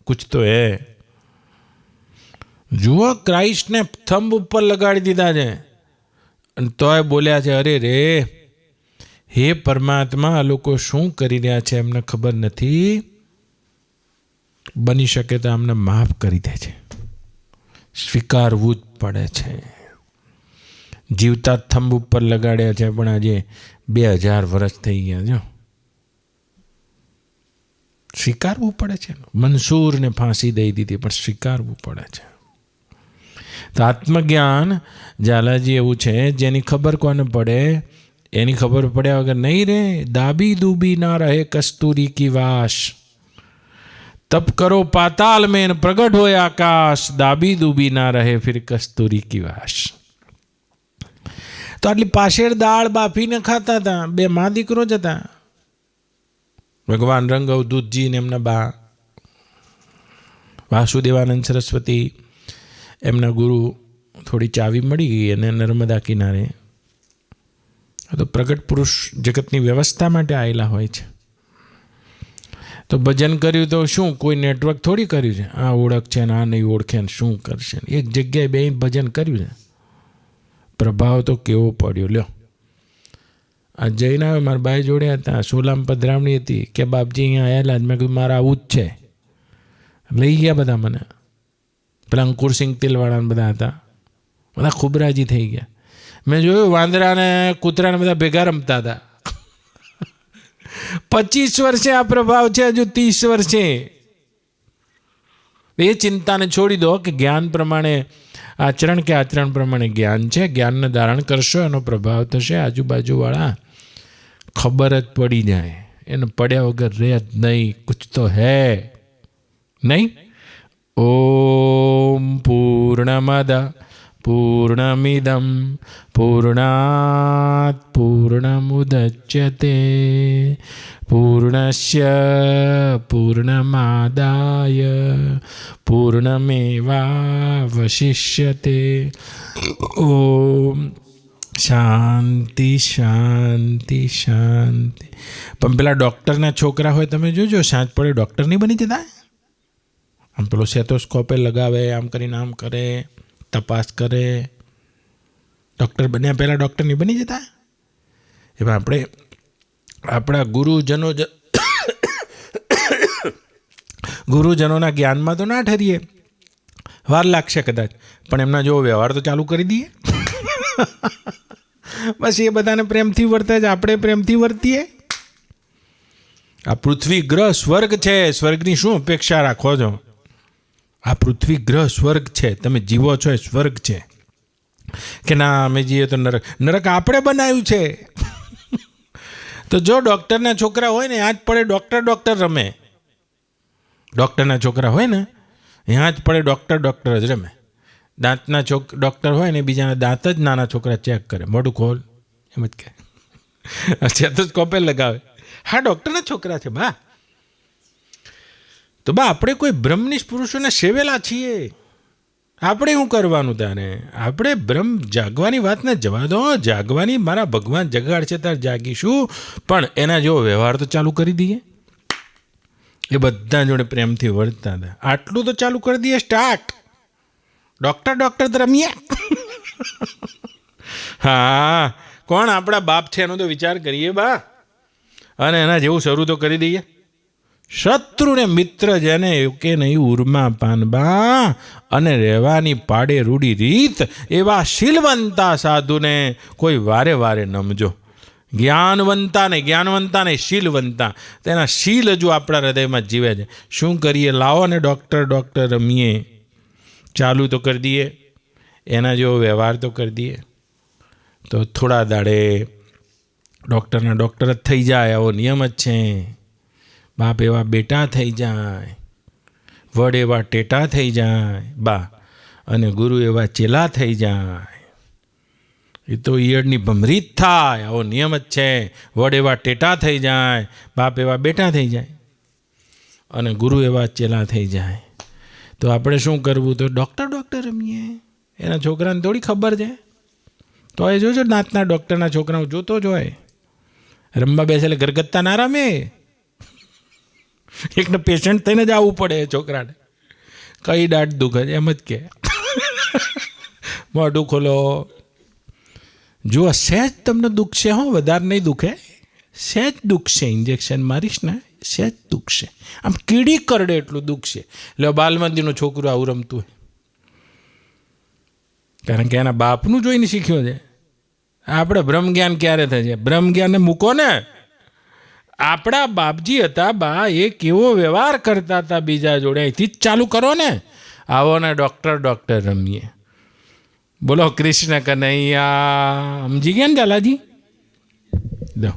કુછ તો હે. જુઓ, ક્રાઇસ્ટને થંભ ઉપર લગાડી દીધા છે અને તોય બોલ્યા છે, અરે રે હે પરમાત્મા, આ લોકો શું કરી રહ્યા છે એમને ખબર નથી. બની શકે તો અમને માફ કરી દે છે. સ્વીકારવું જ પડે છે. જીવતા થંભ ઉપર લગાડ્યા છે, પણ આજે 2000 વર્ષ થઈ ગયા. જો સ્વીકારવું પડે છે. મંસૂરને ફાંસી દઈ દીધી, પણ સ્વીકારવું પડે છે. તો આત્મજ્ઞાન ઝાલાજી એવું છે, જેની ખબર કોને પડે? એની ખબર પડ્યા વગર નહીં રે. દાબી દૂબી ના રહે કસ્તુરી કી વાસ, તપ કરો પાતાલ મેં પ્રગટ હોય આકાશ, દાબી દૂબી ના રહે ફિર કસ્તુરી કી વાસ. તો આટલી પાછળ દાળ બાફીને ખાતા હતા, 2 મા દીકરો જ હતા. ભગવાન રંગ અવધૂતજી ને એમના બા વાસુદેવાનંદ સરસ્વતી, એમના ગુરુ, થોડી ચાવી મળી ગઈ અને નર્મદા કિનારે. તો પ્રગટ પુરુષ જગતની વ્યવસ્થા માટે આવેલા હોય છે. તો ભજન કર્યું તો શું, કોઈ નેટવર્ક થોડી કર્યું છે? આ ઓળખ છે ને આ નહીં ઓળખે ને શું કરશે? એક જગ્યાએ બેસીને ભજન કર્યું છે. પ્રભાવ તો કેવો પડ્યો લ્યો. આ જઈને આવે, મારા ભાઈ જોડે હતા, સોલામ પધરામણી હતી કે બાપજી અહીંયા આવેલા જ. મેં કીધું મારે આવું જ છે. લઈ ગયા બધા મને. પેલા અંકુરસિંહ તિલવાળા બધા હતા, બધા ખૂબ રાજી થઈ ગયા. મેં જોયું વાંદરાને કૂતરાને બધા ભેગા રમતા હતા. 25 વર્ષે આ પ્રભાવ છે, હજુ 30 વર્ષે. એ ચિંતાને છોડી દો કે જ્ઞાન પ્રમાણે આચરણ કે આચરણ પ્રમાણે જ્ઞાન છે. જ્ઞાનને ધારણ કરશો, એનો પ્રભાવ થશે. આજુબાજુવાળા ખબર જ પડી જાય. એને પડ્યા વગર રહે જ નહીં. કુછ તો હે નહીં. ઓમ પૂર્ણમદ પૂર્ણમિદં પૂર્ણાત પૂર્ણમુદચ્યતે પૂર્ણસ્ય પૂર્ણમાદાય પૂર્ણમેવાવશિષ્યતે. ઓમ શાંતિ શાંતિ શાંતિ. પણ પેલા ડૉક્ટરના છોકરા હોય તમે જોજો, સાંજ પડે ડૉક્ટર નહીં બની જતા. આમ પેલો સેટોસ્કોપે લગાવે, આમ કરીને આમ કરે, તપાસ કરે. ડૉક્ટર બન્યા પહેલાં ડૉક્ટર નહીં બની જતા. એમાં આપણે આપણા ગુરુજનોના જ્ઞાનમાં તો ના ઠરીએ, વાર લાગશે કદાચ, પણ એમના જેવો વ્યવહાર તો ચાલુ કરી દઈએ. બસ એ બધાને પ્રેમથી વર્તે જ આપણે પ્રેમથી વર્તીએ. આ પૃથ્વી ગ્રહ સ્વર્ગ છે, સ્વર્ગની શું અપેક્ષા રાખો છો? આ પૃથ્વી ગ્રહ સ્વર્ગ છે, તમે જીવો છો એ સ્વર્ગ છે. કે ના અમે જીએ તો નરક. નરક આપણે બનાવ્યું છે. તો જો ડૉક્ટરના છોકરા હોય ને ત્યાં જ પડે ડૉક્ટર રમે. ડૉક્ટરના છોકરા હોય ને ત્યાં જ પડે ડૉક્ટર જ રમે. દાંતના ડૉક્ટર હોય ને બીજાના દાંત જ નાના છોકરા ચેક કરે, મોઢું ખોલ એમ જ કહે, સ્ટેથોસ્કોપે લગાવે. હા ડૉક્ટરના છોકરા છે બા. તો બા આપણે કોઈ બ્રહ્મનિષ્ઠ પુરુષોને સેવેલા છીએ. આપણે શું કરવાનું તારે? આપણે બ્રહ્મ જાગવાની વાતને જવા દો. જાગવાની મારા ભગવાન જગાડશે ત્યારે જાગીશું, પણ એના જેવો વ્યવહાર તો ચાલુ કરી દઈએ. એ બધા જોડે પ્રેમથી વર્તતા હતા. આટલું તો ચાલુ કરી દઈએ સ્ટાર્ટ. ડૉક્ટર તો રમીએ. હા કોણ આપણા બાપ છે એનો તો વિચાર કરીએ બા, અને એના જેવું શરૂ તો કરી દઈએ. શત્રુને મિત્ર જેને કે નહીં ઉર્મા પાનબા, અને રહેવાની પાડે રૂડી રીત, એવા શીલવંતા સાધુને કોઈ વારે વારે નમજો. જ્ઞાનવંતા ને શીલવંતા, તેના શીલ હજુ આપણા હૃદયમાં જીવે છે. શું કરીએ? લાવો ને ડૉક્ટર રમીએ. ચાલુ તો કરી દઈએ, એના જેવો વ્યવહાર તો કરી દઈએ. તો થોડા દાડે ડૉક્ટરના ડૉક્ટર જ થઈ જાય, આવો નિયમ જ છે. બાપ એવા બેટા થઈ જાય, વડ એવા ટેટા થઈ જાય બા, અને ગુરુ એવા ચેલા થઈ જાય. એ તો ઈયળની ભમરી જ થાય, આવો નિયમ જ છે. વડ એવા ટેટા થઈ જાય, બાપ એવા બેટા થઈ જાય, અને ગુરુ એવા ચેલા થઈ જાય. તો આપણે શું કરવું? તો ડૉક્ટર રમીએ. એના છોકરાને થોડી ખબર છે. તો એ જોજો દાંતના ડૉક્ટરના છોકરાઓ જોતો જ હોય, રમવા બેસે એટલે ઘરગથ્થા ના રમે. એકને પેશન્ટ થઈને જ આવવું પડે એ છોકરાને. કઈ દાંત દુખે છે એમ જ કે, મોઢું ખોલો. જુઓ સહેજ તમને દુખશે, હો વધારે નહીં દુખે, સહેજ દુખશે. ઇન્જેક્શન મારીશ ને સહેજ દુખશે, આમ કીડી કરડે એટલું દુખશે. એટલે બાલ મંદિરનું છોકરું આવું રમતું હોય, કારણ કે એના બાપનું જોઈને શીખ્યો છે. આપણે બ્રહ્મ જ્ઞાન ક્યારે થશે? બ્રહ્મ જ્ઞાનને મૂકો ને. આપણા બાપજી હતા બા, એ કેવો વ્યવહાર કરતા હતા બીજા જોડે, અહીંથી જ ચાલુ કરો ને. આવો ને ડૉક્ટર રમીએ. બોલો કૃષ્ણ કનૈયા. સમજી ગયા ને ઝાલાજી? લો